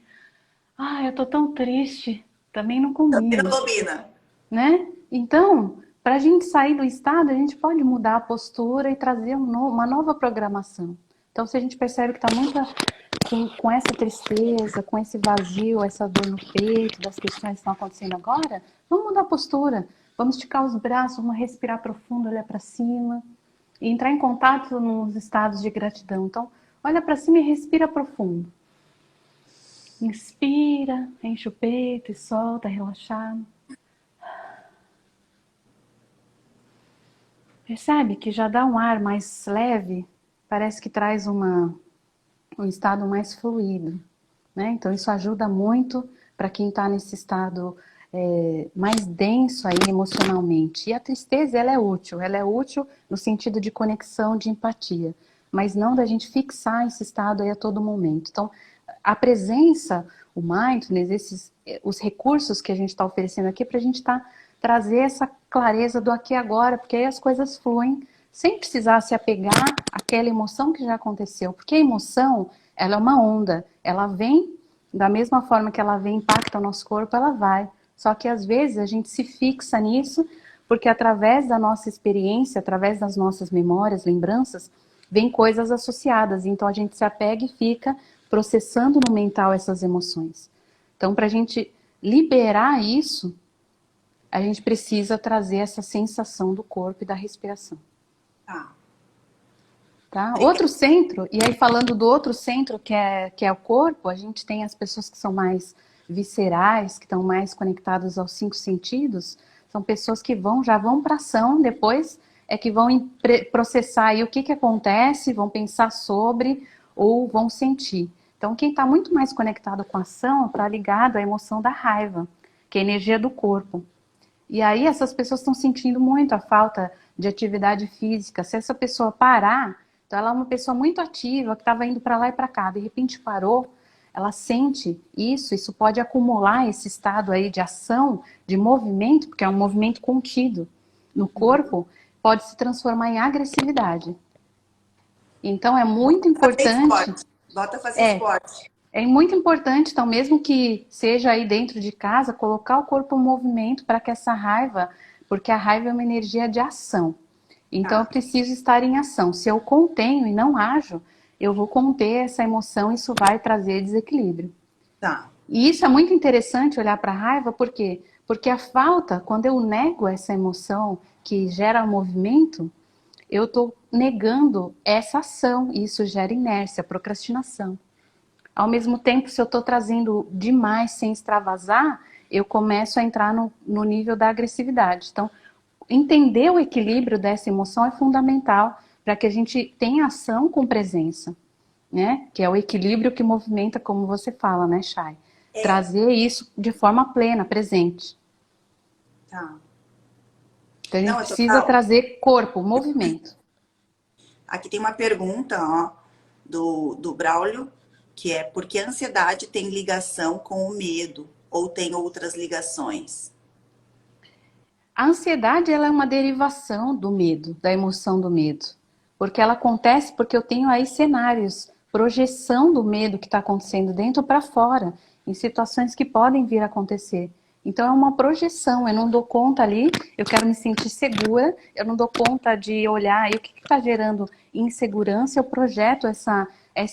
ah, eu tô tão triste, também não Também não combina, combina. né? Então, para a gente sair do estado, a gente pode mudar a postura e trazer uma nova programação. Então, se a gente percebe que está muito com essa tristeza, com esse vazio, essa dor no peito, das questões que estão acontecendo agora, vamos mudar a postura. Vamos esticar os braços, vamos respirar profundo, olhar para cima e entrar em contato nos estados de gratidão. Então, olha para cima e respira profundo. Inspira, enche o peito e solta, relaxado. Percebe que já dá um ar mais leve, parece que traz um estado mais fluido, né? Então isso ajuda muito para quem está nesse estado mais denso aí emocionalmente. E a tristeza, ela é útil no sentido de conexão, de empatia, mas não da gente fixar esse estado aí a todo momento. Então, a presença, o mindfulness, os recursos que a gente está oferecendo aqui para a gente trazer essa clareza do aqui e agora, porque aí as coisas fluem sem precisar se apegar àquela emoção que já aconteceu. Porque a emoção, ela é uma onda, ela vem da mesma forma que ela vem, impacta o nosso corpo, ela vai. Só que às vezes a gente se fixa nisso, porque através da nossa experiência, através das nossas memórias, lembranças, vem coisas associadas. Então a gente se apega e fica processando no mental essas emoções. Então, para a gente liberar isso, a gente precisa trazer essa sensação do corpo e da respiração. Tá. Tá? Obrigada. Outro centro, e aí falando do outro centro que é o corpo, a gente tem as pessoas que são mais viscerais, que estão mais conectadas aos 5 sentidos, são pessoas que já vão para ação, depois é que vão processar aí o que acontece, vão pensar sobre ou vão sentir. Então quem está muito mais conectado com a ação está ligado à emoção da raiva, que é a energia do corpo. E aí essas pessoas estão sentindo muito a falta de atividade física. Se essa pessoa parar, então ela é uma pessoa muito ativa, que estava indo para lá e para cá, de repente parou, ela sente isso pode acumular esse estado aí de ação, de movimento, porque é um movimento contido no corpo, pode se transformar em agressividade. Então é muito Fazer importante, esporte. Bota fazer é, esporte. é muito importante, então, mesmo que seja aí dentro de casa, colocar o corpo em movimento para que essa raiva, porque a raiva é uma energia de ação. Então, eu Tá, preciso estar em ação. Se eu contenho e não ajo, eu vou conter essa emoção e isso vai trazer desequilíbrio. tá. E isso é muito interessante olhar para a raiva, por quê? Porque a falta, quando eu nego essa emoção que gera movimento, eu estou negando essa ação e isso gera inércia, procrastinação. Ao mesmo tempo, se eu estou trazendo demais sem extravasar, eu começo a entrar no nível da agressividade. Então, entender o equilíbrio dessa emoção é fundamental para que a gente tenha ação com presença, né? Que é o equilíbrio que movimenta, como você fala, né, Chay? É, Trazer isso de forma plena, presente. tá. Então, a gente Não, é precisa total. trazer corpo, movimento. Aqui tem uma pergunta, ó, do Braulio, que é por que a ansiedade tem ligação com o medo ou tem outras ligações? A ansiedade, ela é uma derivação do medo, da emoção do medo. Porque ela acontece porque eu tenho aí cenários, projeção do medo que está acontecendo dentro para fora, em situações que podem vir a acontecer. Então é uma projeção, eu não dou conta ali, eu quero me sentir segura, eu não dou conta de olhar e o que está gerando insegurança, eu projeto essa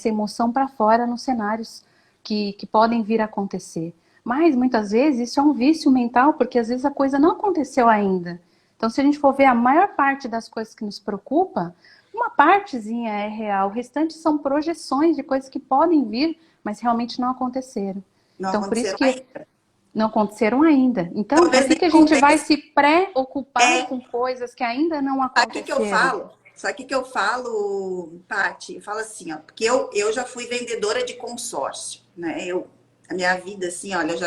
emoção para fora nos cenários que podem vir a acontecer. Mas muitas vezes isso é um vício mental, porque às vezes a coisa não aconteceu ainda. Então, se a gente for ver a maior parte das coisas que nos preocupa, uma partezinha é real, o restante são projeções de coisas que podem vir, mas realmente não aconteceram. Não Então, por isso aconteceram que ainda. não aconteceram ainda. Então, por Talvez que nem que a gente vai aconteça. se preocupar É, com coisas que ainda não sabe o que que eu aconteceram? falo? Só que eu falo, Paty, eu falo assim, ó, porque eu já fui vendedora de consórcio, né? A minha vida, assim, olha,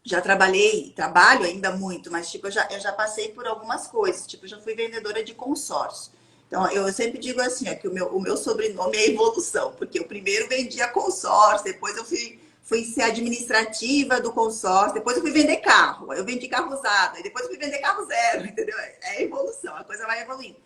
já trabalhei, trabalho ainda muito, mas tipo, eu já passei por algumas coisas, tipo, eu já fui vendedora de consórcio. Então, eu sempre digo assim, ó, que o meu sobrenome é evolução, porque eu primeiro vendia consórcio, depois eu fui ser administrativa do consórcio, depois eu fui vender carro, aí eu vendi carro usado, aí depois eu fui vender carro zero, entendeu? É evolução, a coisa vai evoluindo.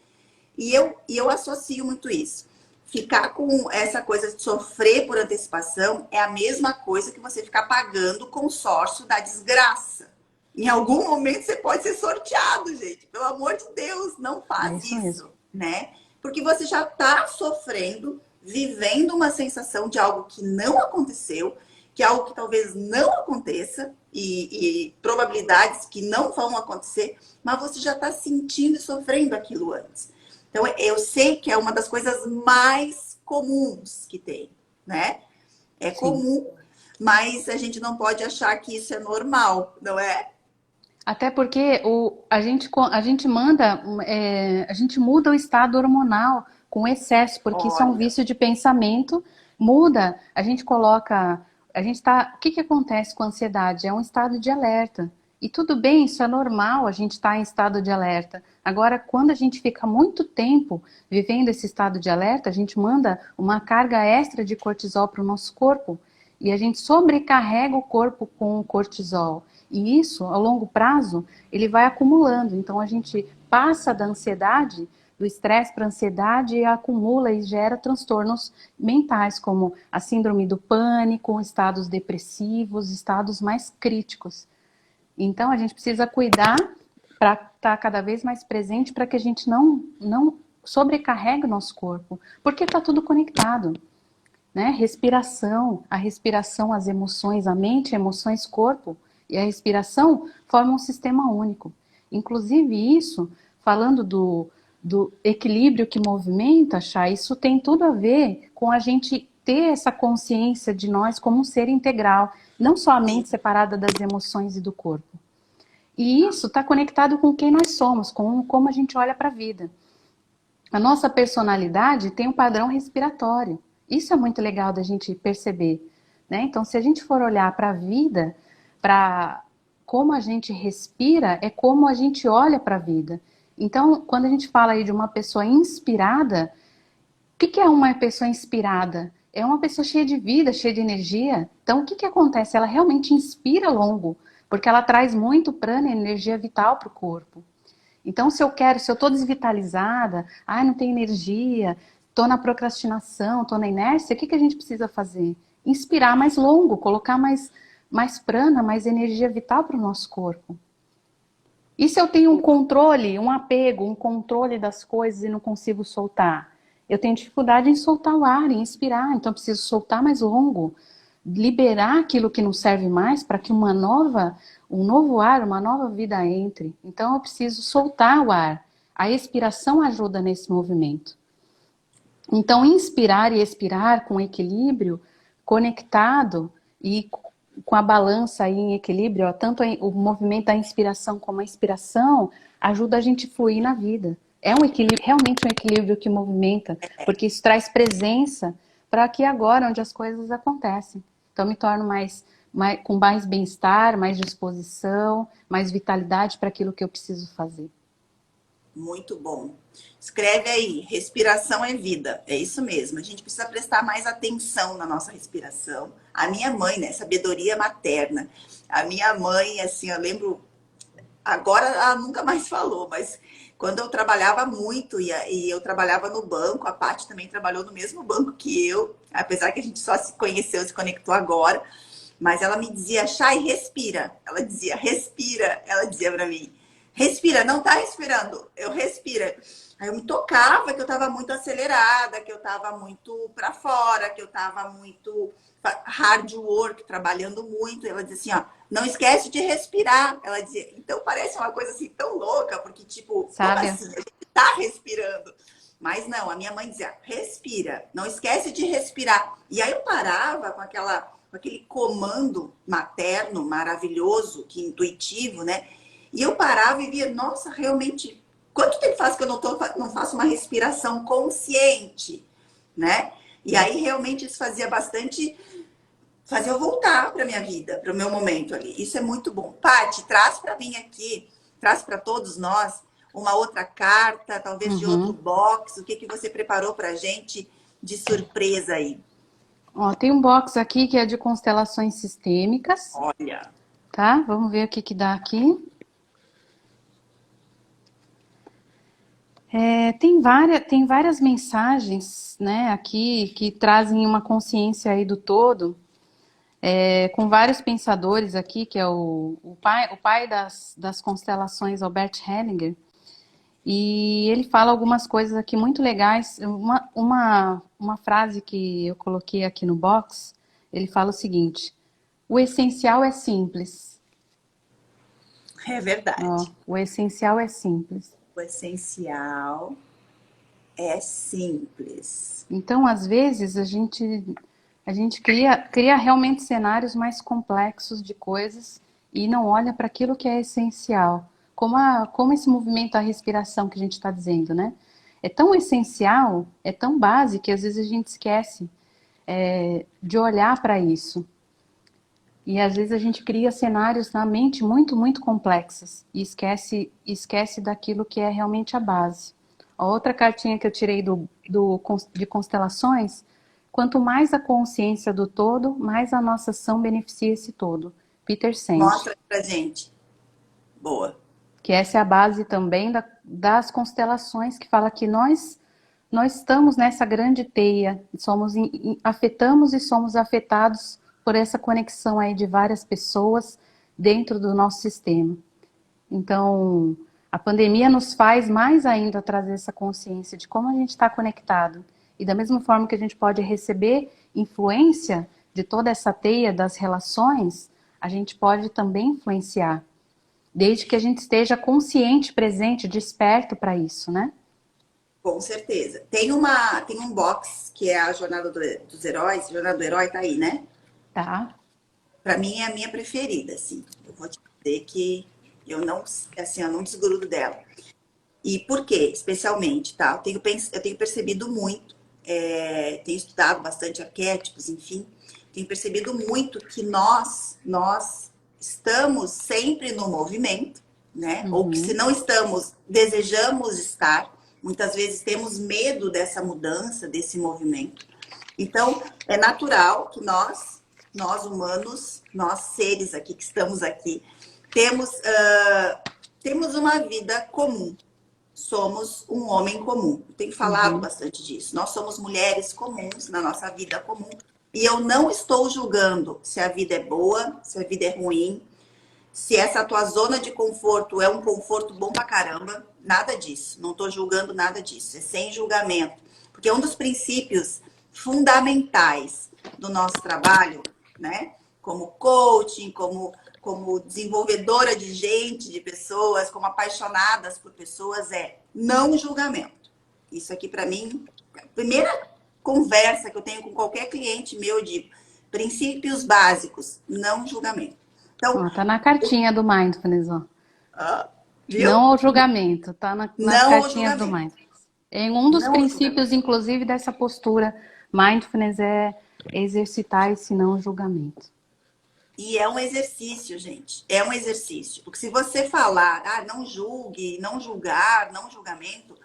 E eu associo muito isso. Ficar com essa coisa de sofrer por antecipação é a mesma coisa que você ficar pagando o consórcio da desgraça. Em algum momento você pode ser sorteado, gente. Pelo amor de Deus, não É faz isso mesmo. isso, né? Porque você já está sofrendo, vivendo uma sensação de algo que não aconteceu, que é algo que talvez não aconteça, e probabilidades que não vão acontecer, mas você já está sentindo e sofrendo aquilo antes. Então, eu sei que é uma das coisas mais comuns que tem, né? É Sim. comum, mas a gente não pode achar que isso é normal, não é? Até porque a gente manda, a gente muda o estado hormonal com excesso, porque isso é um Olha, vício de pensamento, muda, a gente coloca, a gente tá, o que que acontece com a ansiedade? É um estado de alerta. E tudo bem, isso é normal, a gente está em estado de alerta. Agora, quando a gente fica muito tempo vivendo esse estado de alerta, a gente manda uma carga extra de cortisol para o nosso corpo e a gente sobrecarrega o corpo com o cortisol. E isso, a longo prazo, ele vai acumulando. Então, a gente passa da ansiedade, do estresse para a ansiedade e acumula e gera transtornos mentais, como a síndrome do pânico, estados depressivos, estados mais críticos. Então, a gente precisa cuidar para estar cada vez mais presente para que a gente não sobrecarregue o nosso corpo, porque está tudo conectado. Né? Respiração, a respiração, as emoções, a mente, emoções, corpo e a respiração formam um sistema único. Inclusive isso, falando do equilíbrio que movimenta, Chay, isso tem tudo a ver com a gente ter essa consciência de nós como um ser integral, não só a mente separada das emoções e do corpo. E isso está conectado com quem nós somos, com como a gente olha para a vida. A nossa personalidade tem um padrão respiratório. Isso é muito legal da gente perceber, né? Então, se a gente for olhar para a vida, para como a gente respira, é como a gente olha para a vida. Então, quando a gente fala aí de uma pessoa inspirada, o que é uma pessoa inspirada? É uma pessoa cheia de vida, cheia de energia. Então, o que acontece? Ela realmente inspira longo, porque ela traz muito prana, energia vital para o corpo. Então, se eu estou desvitalizada, não tenho energia, estou na procrastinação, estou na inércia, o que a gente precisa fazer? Inspirar mais longo, colocar mais prana, mais energia vital para o nosso corpo. E se eu tenho um controle, um apego, um controle das coisas e não consigo soltar? Eu tenho dificuldade em soltar o ar, em inspirar, então eu preciso soltar mais longo, liberar aquilo que não serve mais para que um novo ar, uma nova vida entre. Então eu preciso soltar o ar. A expiração ajuda nesse movimento. Então inspirar e expirar com equilíbrio, conectado e com a balança aí em equilíbrio, ó, tanto o movimento da inspiração como a expiração ajuda a gente a fluir na vida. É um equilíbrio, realmente um equilíbrio que movimenta, porque isso traz presença para aqui agora, onde as coisas acontecem. Então me torno com mais bem-estar, mais disposição, mais vitalidade para aquilo que eu preciso fazer. muito bom. Escreve aí, respiração é vida. É isso mesmo. A gente precisa prestar mais atenção na nossa respiração. A minha mãe, né, sabedoria materna. A minha mãe, assim, eu lembro, agora ela nunca mais falou, mas quando eu trabalhava muito e eu trabalhava no banco, a Paty também trabalhou no mesmo banco que eu, apesar que a gente só se conheceu, se conectou agora, mas ela me dizia, Chay, respira. Ela dizia, respira. Ela dizia pra mim, respira, não tá respirando, eu respira. Aí eu me tocava que eu tava muito acelerada, que eu tava muito pra fora, que eu tava muito hard work, trabalhando muito. Ela dizia assim, ó, não esquece de respirar. Ela dizia, então parece uma coisa assim tão louca, porque tipo, como Sabe? assim? A gente tá respirando. Mas não, a minha mãe dizia, respira, não esquece de respirar. E aí eu parava com aquele comando materno maravilhoso, que intuitivo, né? E eu parava e via, nossa, realmente quanto tempo faz que eu não faço uma respiração consciente, né? E aí realmente isso fazia eu voltar para minha vida, para o meu momento ali. Isso é muito bom. Paty, traz para mim aqui, traz para todos nós uma outra carta, talvez de outro box. O que você preparou para a gente de surpresa aí? Ó, tem um box aqui que é de constelações sistêmicas, Olha. tá? Vamos ver o que que dá aqui. Tem várias mensagens, né, aqui que trazem uma consciência aí do todo, com vários pensadores aqui, que é o pai das constelações, Albert Hellinger, e ele fala algumas coisas aqui muito legais. Uma frase que eu coloquei aqui no box, ele fala o seguinte: o essencial é simples. É Ó, verdade. o essencial é simples. O essencial é simples. Então, às vezes, a gente cria realmente cenários mais complexos de coisas e não olha para aquilo que é essencial. Como esse movimento da respiração que a gente está dizendo, né? É tão essencial, é tão básico que às vezes a gente esquece de olhar para isso. E às vezes a gente cria cenários na mente muito, muito complexos e esquece daquilo que é realmente a base. A outra cartinha que eu tirei de constelações, quanto mais a consciência do todo, mais a nossa ação beneficia esse todo. Peter Senge. Mostra pra gente. Boa. Que essa é a base também das constelações, que fala que nós estamos nessa grande teia, afetamos e somos afetados por essa conexão aí de várias pessoas dentro do nosso sistema. Então, a pandemia nos faz mais ainda trazer essa consciência de como a gente está conectado. E da mesma forma que a gente pode receber influência de toda essa teia das relações, a gente pode também influenciar, desde que a gente esteja consciente, presente, desperto para isso, né? Com certeza. Tem um box que é a Jornada dos Heróis. Jornada do Herói tá aí, né? Tá. Para mim é a minha preferida, assim. Eu vou te dizer que eu não desgrudo dela. E por quê? Especialmente, tá? Eu tenho percebido muito, tenho estudado bastante arquétipos, enfim, tenho percebido muito que nós estamos sempre no movimento, né? Ou que se não estamos, desejamos estar. Muitas vezes temos medo dessa mudança, desse movimento. Então, é natural que nós humanos, nós seres aqui que estamos aqui, temos uma vida comum. Somos um homem comum. Eu tenho falado bastante disso. Nós somos mulheres comuns na nossa vida comum. E eu não estou julgando se a vida é boa, se a vida é ruim, se essa tua zona de conforto é um conforto bom pra caramba. Nada disso. Não estou julgando nada disso. É sem julgamento. Porque um dos princípios fundamentais do nosso trabalho, né? Como coaching, como desenvolvedora de gente, de pessoas, como apaixonadas por pessoas, é não julgamento. Isso aqui, para mim, a primeira conversa que eu tenho com qualquer cliente meu, eu digo, princípios básicos, não julgamento. Então, Ó, tá na cartinha do Mindfulness, ó. viu? Não ao julgamento, tá nas Não ao cartinhas do julgamento. Mindfulness. Em um dos Não ao princípios, julgamento. inclusive, dessa postura, Mindfulness é exercitar esse não julgamento. E é um exercício, gente. É um exercício. Porque se você falar, não julgue, não julgar, não julgamento,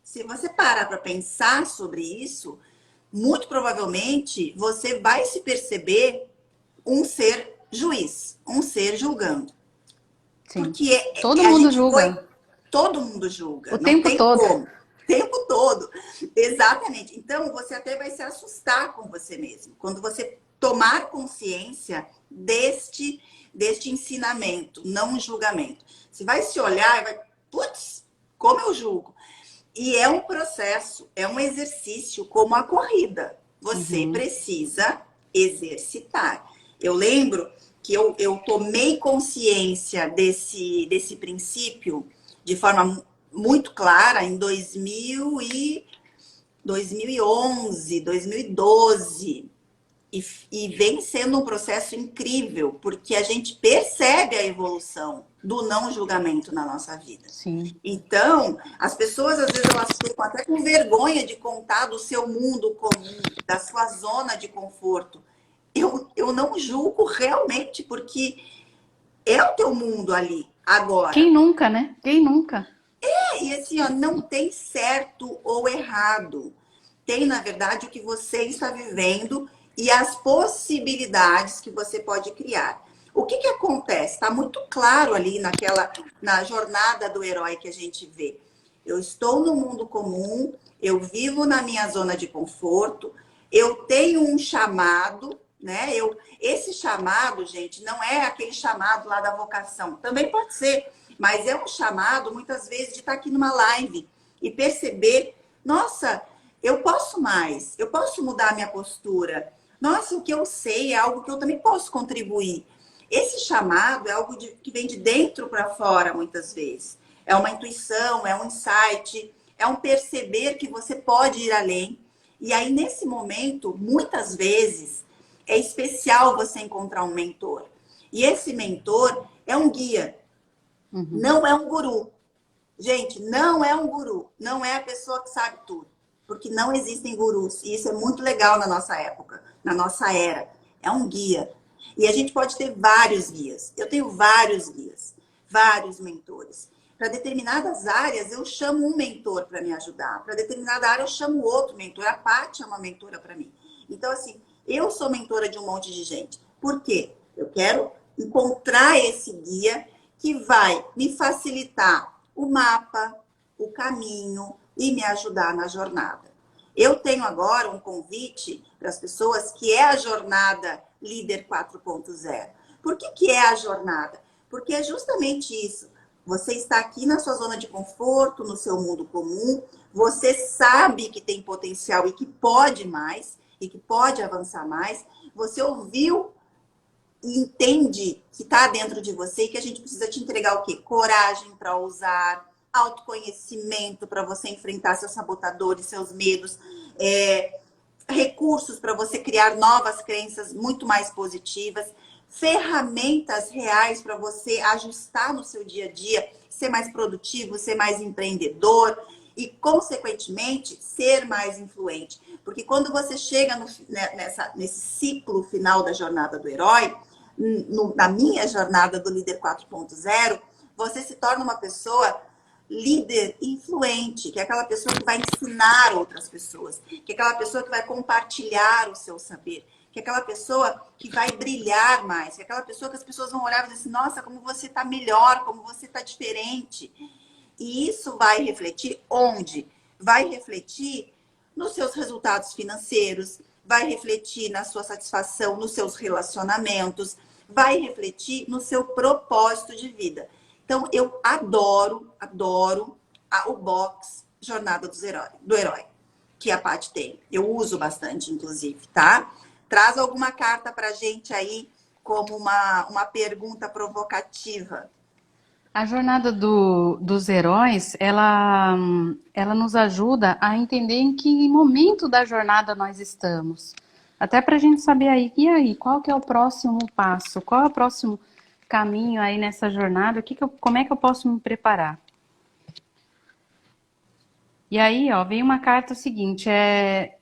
se você parar para pensar sobre isso, muito provavelmente você vai se perceber um ser juiz, um ser julgando. Sim. Porque Todo mundo julga. todo mundo julga, O não tempo tem todo. como. O tempo todo. Exatamente. Então, você até vai se assustar com você mesmo. Quando você tomar consciência deste ensinamento, não julgamento. Você vai se olhar e vai, putz, como eu julgo? E é um processo, é um exercício como a corrida. Você precisa exercitar. Eu lembro que eu tomei consciência desse princípio de forma muito clara em 2011, 2012. e vem sendo um processo incrível, porque a gente percebe a evolução do não julgamento na nossa vida. Sim. Então, as pessoas, às vezes, elas ficam até com vergonha de contar do seu mundo comum, da sua zona de conforto. Eu não julgo realmente, porque é o teu mundo ali, agora. Quem nunca, né? Quem nunca? E assim, ó, não tem certo ou errado. Tem, na verdade, o que você está vivendo e as possibilidades que você pode criar. O que acontece? Está muito claro ali na jornada do herói que a gente vê. Eu estou no mundo comum, eu vivo na minha zona de conforto, eu tenho um chamado, né? Esse chamado, gente, não é aquele chamado lá da vocação. Também pode ser, mas é um chamado, muitas vezes, de estar aqui numa live e perceber, nossa, eu posso mais, eu posso mudar a minha postura. Nossa, o que eu sei é algo que eu também posso contribuir. Esse chamado é algo que vem de dentro para fora, muitas vezes. É uma intuição, é um insight, é um perceber que você pode ir além. E aí, nesse momento, muitas vezes, é especial você encontrar um mentor. E esse mentor é um guia, não é um guru. Gente, não é um guru, não é a pessoa que sabe tudo. Porque não existem gurus. E isso é muito legal na nossa época, na nossa era. É um guia. E a gente pode ter vários guias. Eu tenho vários guias, vários mentores. Para determinadas áreas, eu chamo um mentor para me ajudar. Para determinada área, eu chamo outro mentor. A Paty é uma mentora para mim. Então, assim, eu sou mentora de um monte de gente. Por quê? Eu quero encontrar esse guia que vai me facilitar o mapa, o caminho e me ajudar na jornada. Eu tenho agora um convite para as pessoas que é a jornada Líder 4.0. Por que é a jornada? Porque é justamente isso. Você está aqui na sua zona de conforto, no seu mundo comum, você sabe que tem potencial e que pode mais, e que pode avançar mais, você ouviu e entende que está dentro de você e que a gente precisa te entregar o quê? Coragem para ousar, autoconhecimento para você enfrentar seus sabotadores, seus medos, recursos para você criar novas crenças muito mais positivas, ferramentas reais para você ajustar no seu dia a dia, ser mais produtivo, ser mais empreendedor e, consequentemente, ser mais influente. Porque quando você chega nesse ciclo final da jornada do herói, na minha jornada do Líder 4.0, você se torna uma pessoa líder influente, que é aquela pessoa que vai ensinar outras pessoas, que é aquela pessoa que vai compartilhar o seu saber, que é aquela pessoa que vai brilhar mais, que é aquela pessoa que as pessoas vão olhar e dizer assim, nossa, como você está melhor, como você está diferente. E isso vai refletir onde? Vai refletir nos seus resultados financeiros, vai refletir na sua satisfação, nos seus relacionamentos, vai refletir no seu propósito de vida. Então, eu adoro o box Jornada do Herói, que a Paty tem. Eu uso bastante, inclusive, tá? Traz alguma carta pra gente aí, como uma pergunta provocativa. A jornada dos heróis, ela nos ajuda a entender em que momento da jornada nós estamos. Até para a gente saber aí, e aí, qual que é o próximo passo? Qual é o próximo caminho aí nessa jornada? Como é que eu posso me preparar? E aí, ó, vem uma carta seguinte, é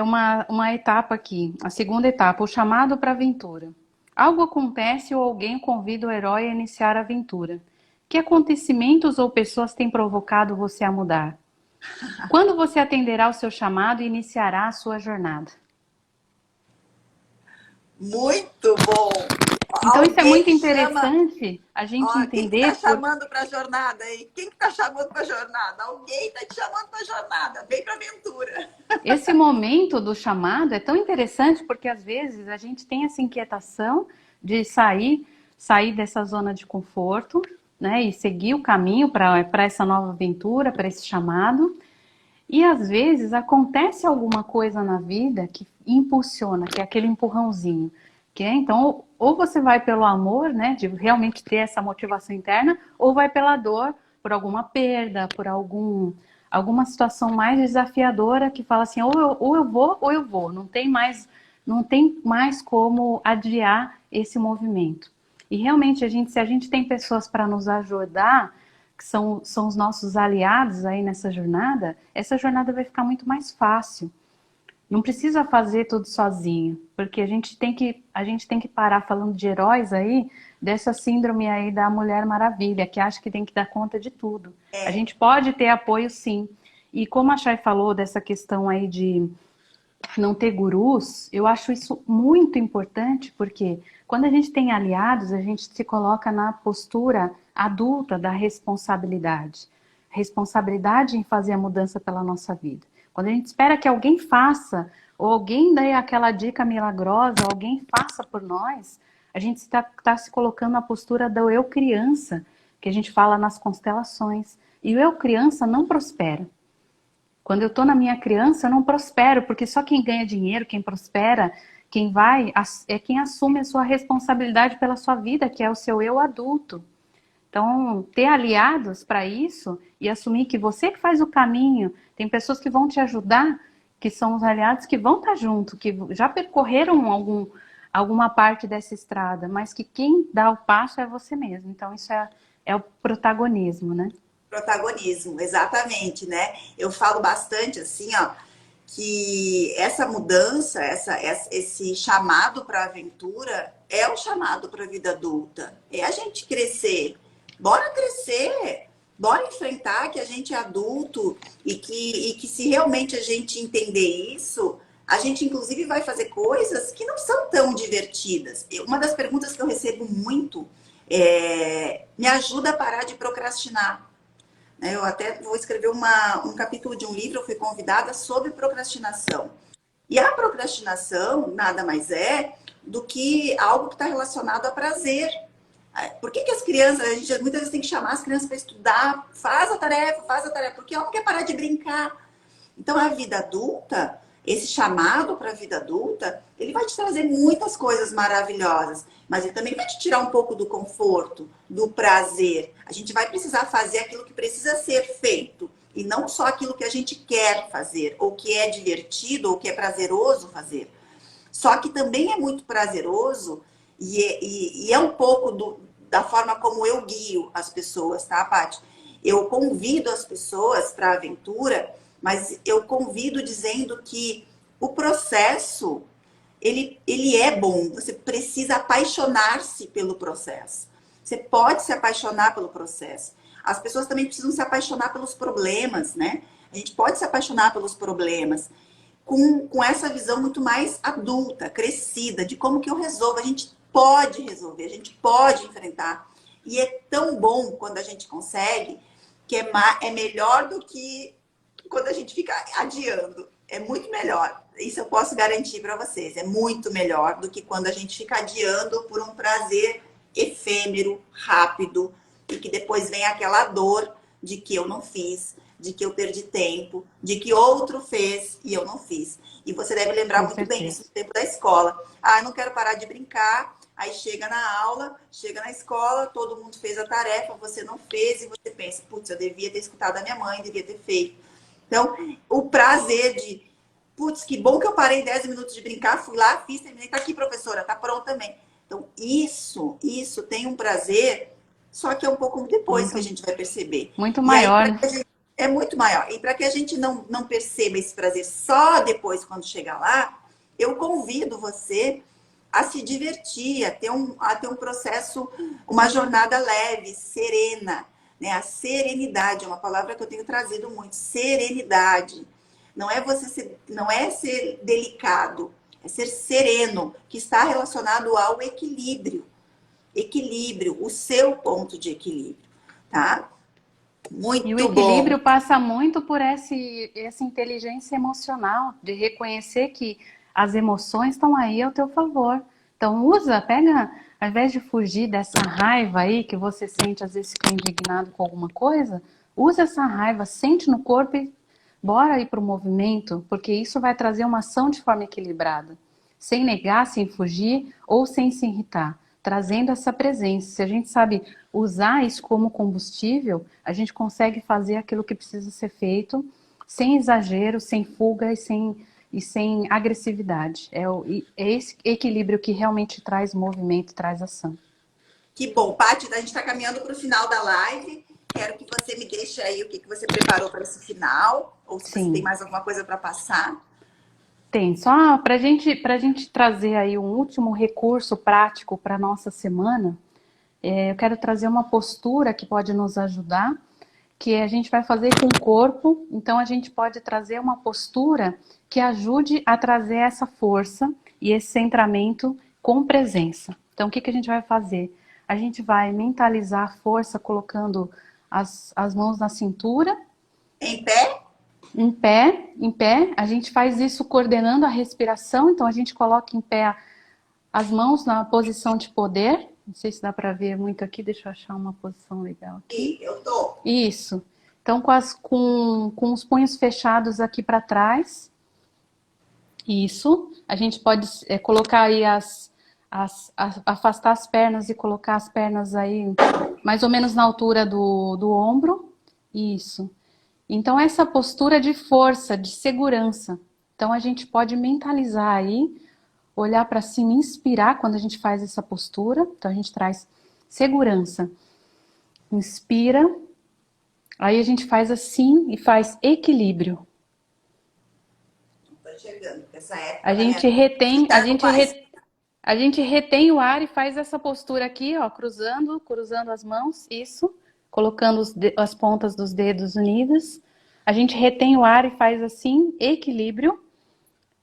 uma etapa aqui, a segunda etapa, o chamado para a aventura. Algo acontece ou alguém convida o herói a iniciar a aventura. Que acontecimentos ou pessoas têm provocado você a mudar? Quando você atenderá ao seu chamado e iniciará a sua jornada? Muito bom! Então isso é muito interessante a gente Quem que entender. tá chamando para a jornada aí? Quem que tá chamando para a jornada? Alguém tá te chamando para a jornada. Vem para a aventura. Esse momento do chamado é tão interessante porque às vezes a gente tem essa inquietação de sair dessa zona de conforto, né, e seguir o caminho para essa nova aventura, para esse chamado. E às vezes acontece alguma coisa na vida que impulsiona, que é aquele empurrãozinho. Então, ou você vai pelo amor, né, de realmente ter essa motivação interna, ou vai pela dor, por alguma perda, por alguma situação mais desafiadora que fala assim, ou eu vou, não tem mais não tem mais como adiar esse movimento. E realmente, se a gente tem pessoas para nos ajudar, que são os nossos aliados aí nessa jornada, essa jornada vai ficar muito mais fácil. Não precisa fazer tudo sozinho, porque a gente tem que parar falando de heróis aí, dessa síndrome aí da Mulher Maravilha, que acha que tem que dar conta de tudo. A gente pode ter apoio sim. E como a Chay falou dessa questão aí de não ter gurus, eu acho isso muito importante, porque quando a gente tem aliados, a gente se coloca na postura adulta da responsabilidade. Responsabilidade em fazer a mudança pela nossa vida. Quando a gente espera que alguém faça, ou alguém dê aquela dica milagrosa, ou alguém faça por nós, a gente está se colocando na postura do eu criança, que a gente fala nas constelações. E o eu criança não prospera. Quando eu estou na minha criança, eu não prospero, porque só quem ganha dinheiro, quem prospera, quem vai, é quem assume a sua responsabilidade pela sua vida, que é o seu eu adulto. Então, ter aliados para isso e assumir que você que faz o caminho, tem pessoas que vão te ajudar, que são os aliados que vão estar junto, que já percorreram alguma parte dessa estrada, mas que quem dá o passo é você mesmo. Então, isso é o protagonismo, né? Protagonismo, exatamente, né? Eu falo bastante assim, ó, que essa mudança, esse chamado para a aventura é o chamado para a vida adulta. É a gente crescer. Bora crescer, bora enfrentar que a gente é adulto e que se realmente a gente entender isso, a gente inclusive vai fazer coisas que não são tão divertidas. Uma das perguntas que eu recebo muito é: me ajuda a parar de procrastinar. Eu até vou escrever um capítulo de um livro, eu fui convidada sobre procrastinação. E a procrastinação nada mais é do que algo que está relacionado a prazer. Por que as crianças, a gente muitas vezes tem que chamar as crianças para estudar, faz a tarefa, porque ela não quer parar de brincar. Então a vida adulta, esse chamado para a vida adulta, ele vai te trazer muitas coisas maravilhosas, mas ele também vai te tirar um pouco do conforto, do prazer. A gente vai precisar fazer aquilo que precisa ser feito e não só aquilo que a gente quer fazer, ou que é divertido, ou que é prazeroso fazer. Só que também é muito prazeroso e é um pouco da forma como eu guio as pessoas, tá, Paty? Eu convido as pessoas para a aventura, mas eu convido dizendo que o processo, ele é bom. Você precisa apaixonar-se pelo processo. Você pode se apaixonar pelo processo. As pessoas também precisam se apaixonar pelos problemas, né? A gente pode se apaixonar pelos problemas com essa visão muito mais adulta, crescida, de como que eu resolvo. A gente pode resolver, a gente pode enfrentar. E é tão bom quando a gente consegue, que é melhor do que quando a gente fica adiando. É muito melhor. Isso eu posso garantir para vocês. É muito melhor do que quando a gente fica adiando por um prazer efêmero, rápido, e que depois vem aquela dor de que eu não fiz, de que eu perdi tempo, de que outro fez e eu não fiz. E você deve lembrar muito bem disso no tempo da escola. Ah, eu não quero parar de brincar. Aí chega na aula, chega na escola, todo mundo fez a tarefa, você não fez, e você pensa: putz, eu devia ter escutado a minha mãe, devia ter feito. Então, o prazer de, putz, que bom que eu parei 10 minutos de brincar, fui lá, fiz, terminei, tá aqui, professora, tá pronto também. Então, isso tem um prazer, só que é um pouco depois que a gente vai perceber. Muito maior. É muito maior. E para que a gente não perceba esse prazer só depois, quando chegar lá, eu convido você a se divertir, a ter um processo, uma jornada leve, serena. Né? A serenidade é uma palavra que eu tenho trazido muito. Serenidade. Não é ser delicado, é ser sereno, que está relacionado ao equilíbrio. Equilíbrio, o seu ponto de equilíbrio, tá? Muito bom. E o equilíbrio passa muito por essa inteligência emocional, de reconhecer que as emoções estão aí ao teu favor. Então pega, ao invés de fugir dessa raiva aí que você sente, às vezes fica indignado com alguma coisa, usa essa raiva, sente no corpo e bora ir para o movimento, porque isso vai trazer uma ação de forma equilibrada, sem negar, sem fugir ou sem se irritar, trazendo essa presença. Se a gente sabe usar isso como combustível, a gente consegue fazer aquilo que precisa ser feito, sem exagero, sem fuga e sem agressividade. É esse equilíbrio que realmente traz movimento, traz ação. Que bom, Paty, a gente está caminhando para o final da live. Quero que você me deixe aí o que você preparou para esse final, ou se você tem Sim, mais alguma coisa para passar. tem. Só para gente trazer aí um último recurso prático para a nossa semana, eu quero trazer uma postura que pode nos ajudar, que a gente vai fazer com o corpo. Então, a gente pode trazer uma postura que ajude a trazer essa força e esse centramento com presença. Então, o que a gente vai fazer? A gente vai mentalizar a força colocando as mãos na cintura. Em pé? Em pé. A gente faz isso coordenando a respiração. Então, a gente coloca em pé as mãos na posição de poder. Não sei se dá para ver muito aqui. Deixa eu achar uma posição legal aqui. Eu tô. Isso. Então, com os punhos fechados aqui para trás. Isso. A gente pode colocar aí afastar as pernas e colocar as pernas aí mais ou menos na altura do ombro. Isso. Então, essa postura de força, de segurança. Então, a gente pode mentalizar aí, olhar para cima, inspirar quando a gente faz essa postura. Então, a gente traz segurança. Inspira. Aí a gente faz assim e faz equilíbrio. Tô enxergando, essa época A gente retém, tá com paz. a gente retém o ar e faz essa postura aqui, ó, cruzando as mãos, isso, colocando as pontas dos dedos unidas. A gente retém o ar e faz assim, equilíbrio.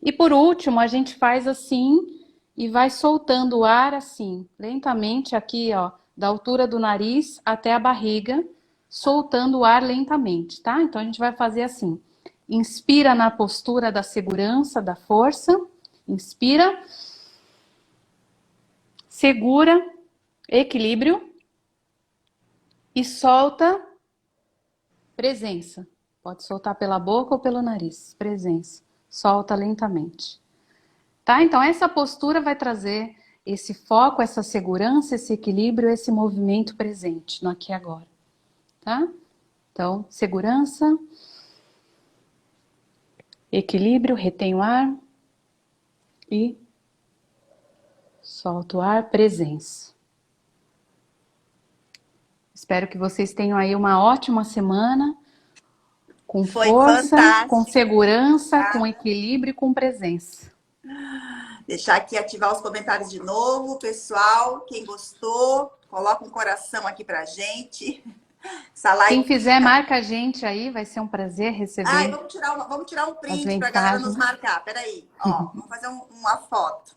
E por último, a gente faz assim e vai soltando o ar assim, lentamente aqui, ó, da altura do nariz até a barriga, soltando o ar lentamente, tá? Então a gente vai fazer assim. Inspira na postura da segurança, da força. Inspira. Segura, equilíbrio. E solta, presença. Pode soltar pela boca ou pelo nariz. Presença. Solta lentamente. Tá? Então essa postura vai trazer esse foco, essa segurança, esse equilíbrio, esse movimento presente no aqui e agora. Tá? Então, segurança, equilíbrio, retém o ar e solta o ar, presença. Espero que vocês tenham aí uma ótima semana, com força, fantástico, com segurança, com equilíbrio e com presença. Deixar aqui ativar os comentários de novo, pessoal. Quem gostou, coloca um coração aqui pra gente. Essa live... Quem fizer, marca a gente aí, vai ser um prazer receber. Ai, vamos tirar um print pra galera nos marcar. Peraí, ó, vamos fazer uma foto.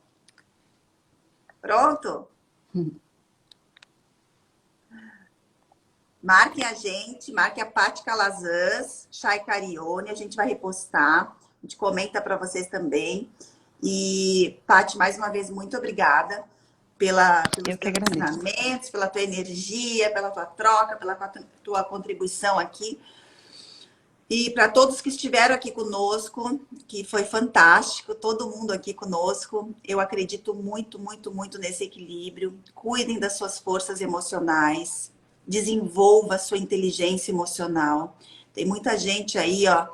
Pronto? Marquem a gente, marquem a Paty Calazans, Chay Carione, a gente vai repostar, a gente comenta para vocês também. E, Paty, mais uma vez, muito obrigada pelos teus ensinamentos, pela tua energia, pela tua troca, pela tua contribuição aqui. E para todos que estiveram aqui conosco, que foi fantástico, todo mundo aqui conosco, eu acredito muito, muito, muito nesse equilíbrio. Cuidem das suas forças emocionais, desenvolva a sua inteligência emocional. Tem muita gente aí, ó,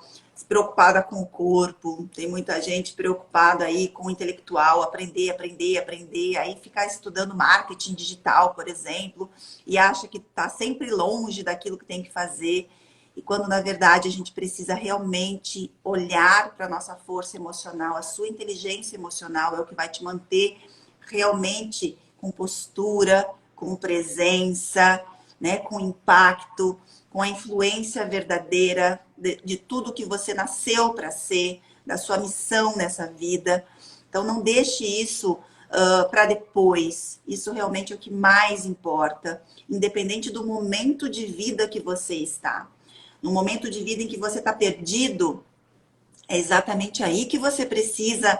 preocupada com o corpo, tem muita gente preocupada aí com o intelectual, aprender, aí ficar estudando marketing digital, por exemplo, e acha que está sempre longe daquilo que tem que fazer. E quando, na verdade, a gente precisa realmente olhar para a nossa força emocional, a sua inteligência emocional é o que vai te manter realmente com postura, com presença, né, com impacto, com a influência verdadeira de tudo que você nasceu para ser, da sua missão nessa vida. Então, não deixe isso para depois. Isso realmente é o que mais importa, independente do momento de vida que você está. No momento de vida em que você está perdido, é exatamente aí que você precisa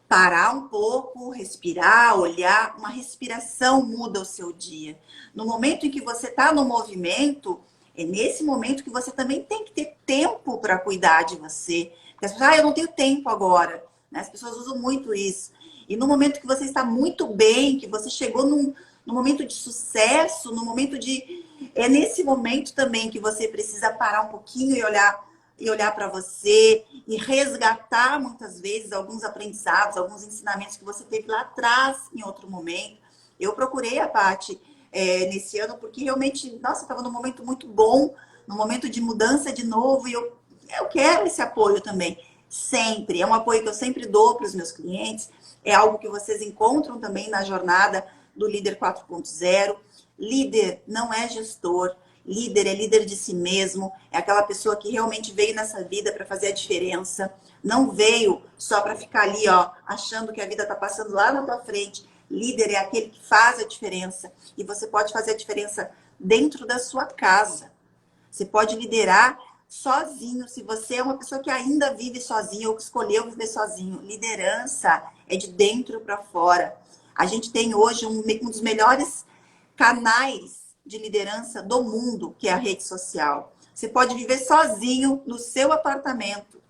parar um pouco, respirar, olhar. Uma respiração muda o seu dia. No momento em que você está no movimento, é nesse momento que você também tem que ter tempo para cuidar de você. Porque as pessoas, eu não tenho tempo agora. As pessoas usam muito isso. E no momento que você está muito bem, que você chegou num momento de sucesso, no momento de... É nesse momento também que você precisa parar um pouquinho e olhar e olhar para você e resgatar muitas vezes alguns aprendizados, alguns ensinamentos que você teve lá atrás em outro momento. Eu procurei a Paty nesse ano porque realmente, nossa, estava num momento muito bom, num momento de mudança de novo e eu quero esse apoio também. Sempre. É um apoio que eu sempre dou para os meus clientes. É algo que vocês encontram também na jornada do Líder 4.0. Líder não é gestor. Líder é líder de si mesmo. É aquela pessoa que realmente veio nessa vida para fazer a diferença. Não veio só para ficar ali, ó, achando que a vida está passando lá na tua frente. Líder é aquele que faz a diferença. E você pode fazer a diferença dentro da sua casa. Você pode liderar sozinho, se você é uma pessoa que ainda vive sozinho ou que escolheu viver sozinho. Liderança é de dentro para fora. A gente tem hoje um dos melhores canais de liderança do mundo, que é a rede social. Você pode viver sozinho no seu apartamento.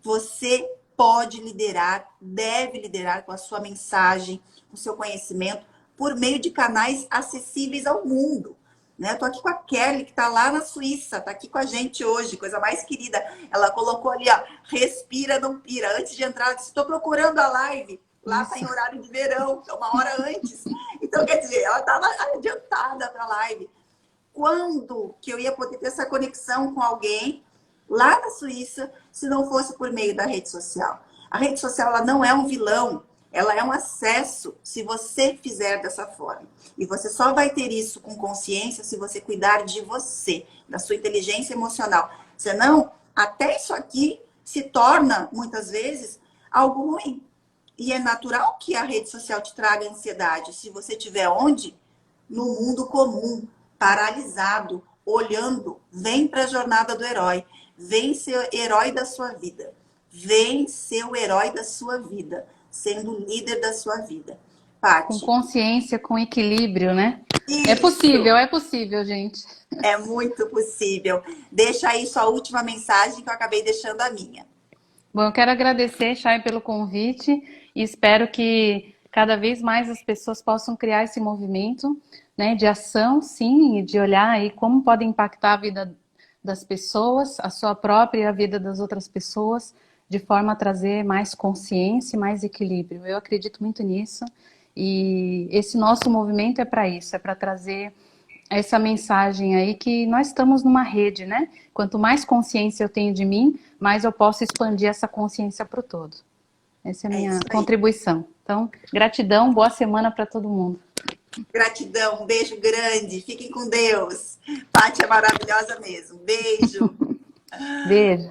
Você pode liderar, deve liderar com a sua mensagem, com o seu conhecimento, por meio de canais acessíveis ao mundo. Né? Eu tô aqui com a Kelly, que tá lá na Suíça, tá aqui com a gente hoje, coisa mais querida. Ela colocou ali, ó, respira, não pira. Antes de entrar, ela disse, estou procurando a live. Lá está em horário de verão, é uma hora antes. Então, quer dizer, ela estava adiantada para a live. Quando que eu ia poder ter essa conexão com alguém lá na Suíça, se não fosse por meio da rede social? A rede social, ela não é um vilão. Ela é um acesso se você fizer dessa forma. E você só vai ter isso com consciência se você cuidar de você, da sua inteligência emocional. Senão, até isso aqui se torna, muitas vezes, algo ruim. E é natural que a rede social te traga ansiedade. Se você estiver onde? No mundo comum, paralisado, olhando. Vem para a jornada do herói. Vem ser herói da sua vida. Vem ser o herói da sua vida. Sendo o líder da sua vida. Com Paty. consciência, com equilíbrio, né? Isso. É possível, gente. É muito possível. Deixa aí sua última mensagem que eu acabei deixando a minha. Bom, eu quero agradecer, Chay, pelo convite e espero que cada vez mais as pessoas possam criar esse movimento, né, de ação, sim, e de olhar aí como pode impactar a vida das pessoas, a sua própria e a vida das outras pessoas, de forma a trazer mais consciência e mais equilíbrio. Eu acredito muito nisso e esse nosso movimento é para isso, é para trazer essa mensagem aí que nós estamos numa rede, né? Quanto mais consciência eu tenho de mim, mais eu posso expandir essa consciência para o todo. Essa é a minha contribuição. Então, gratidão, boa semana para todo mundo. Gratidão, um beijo grande, fiquem com Deus. Paty é maravilhosa mesmo. Beijo. Beijo.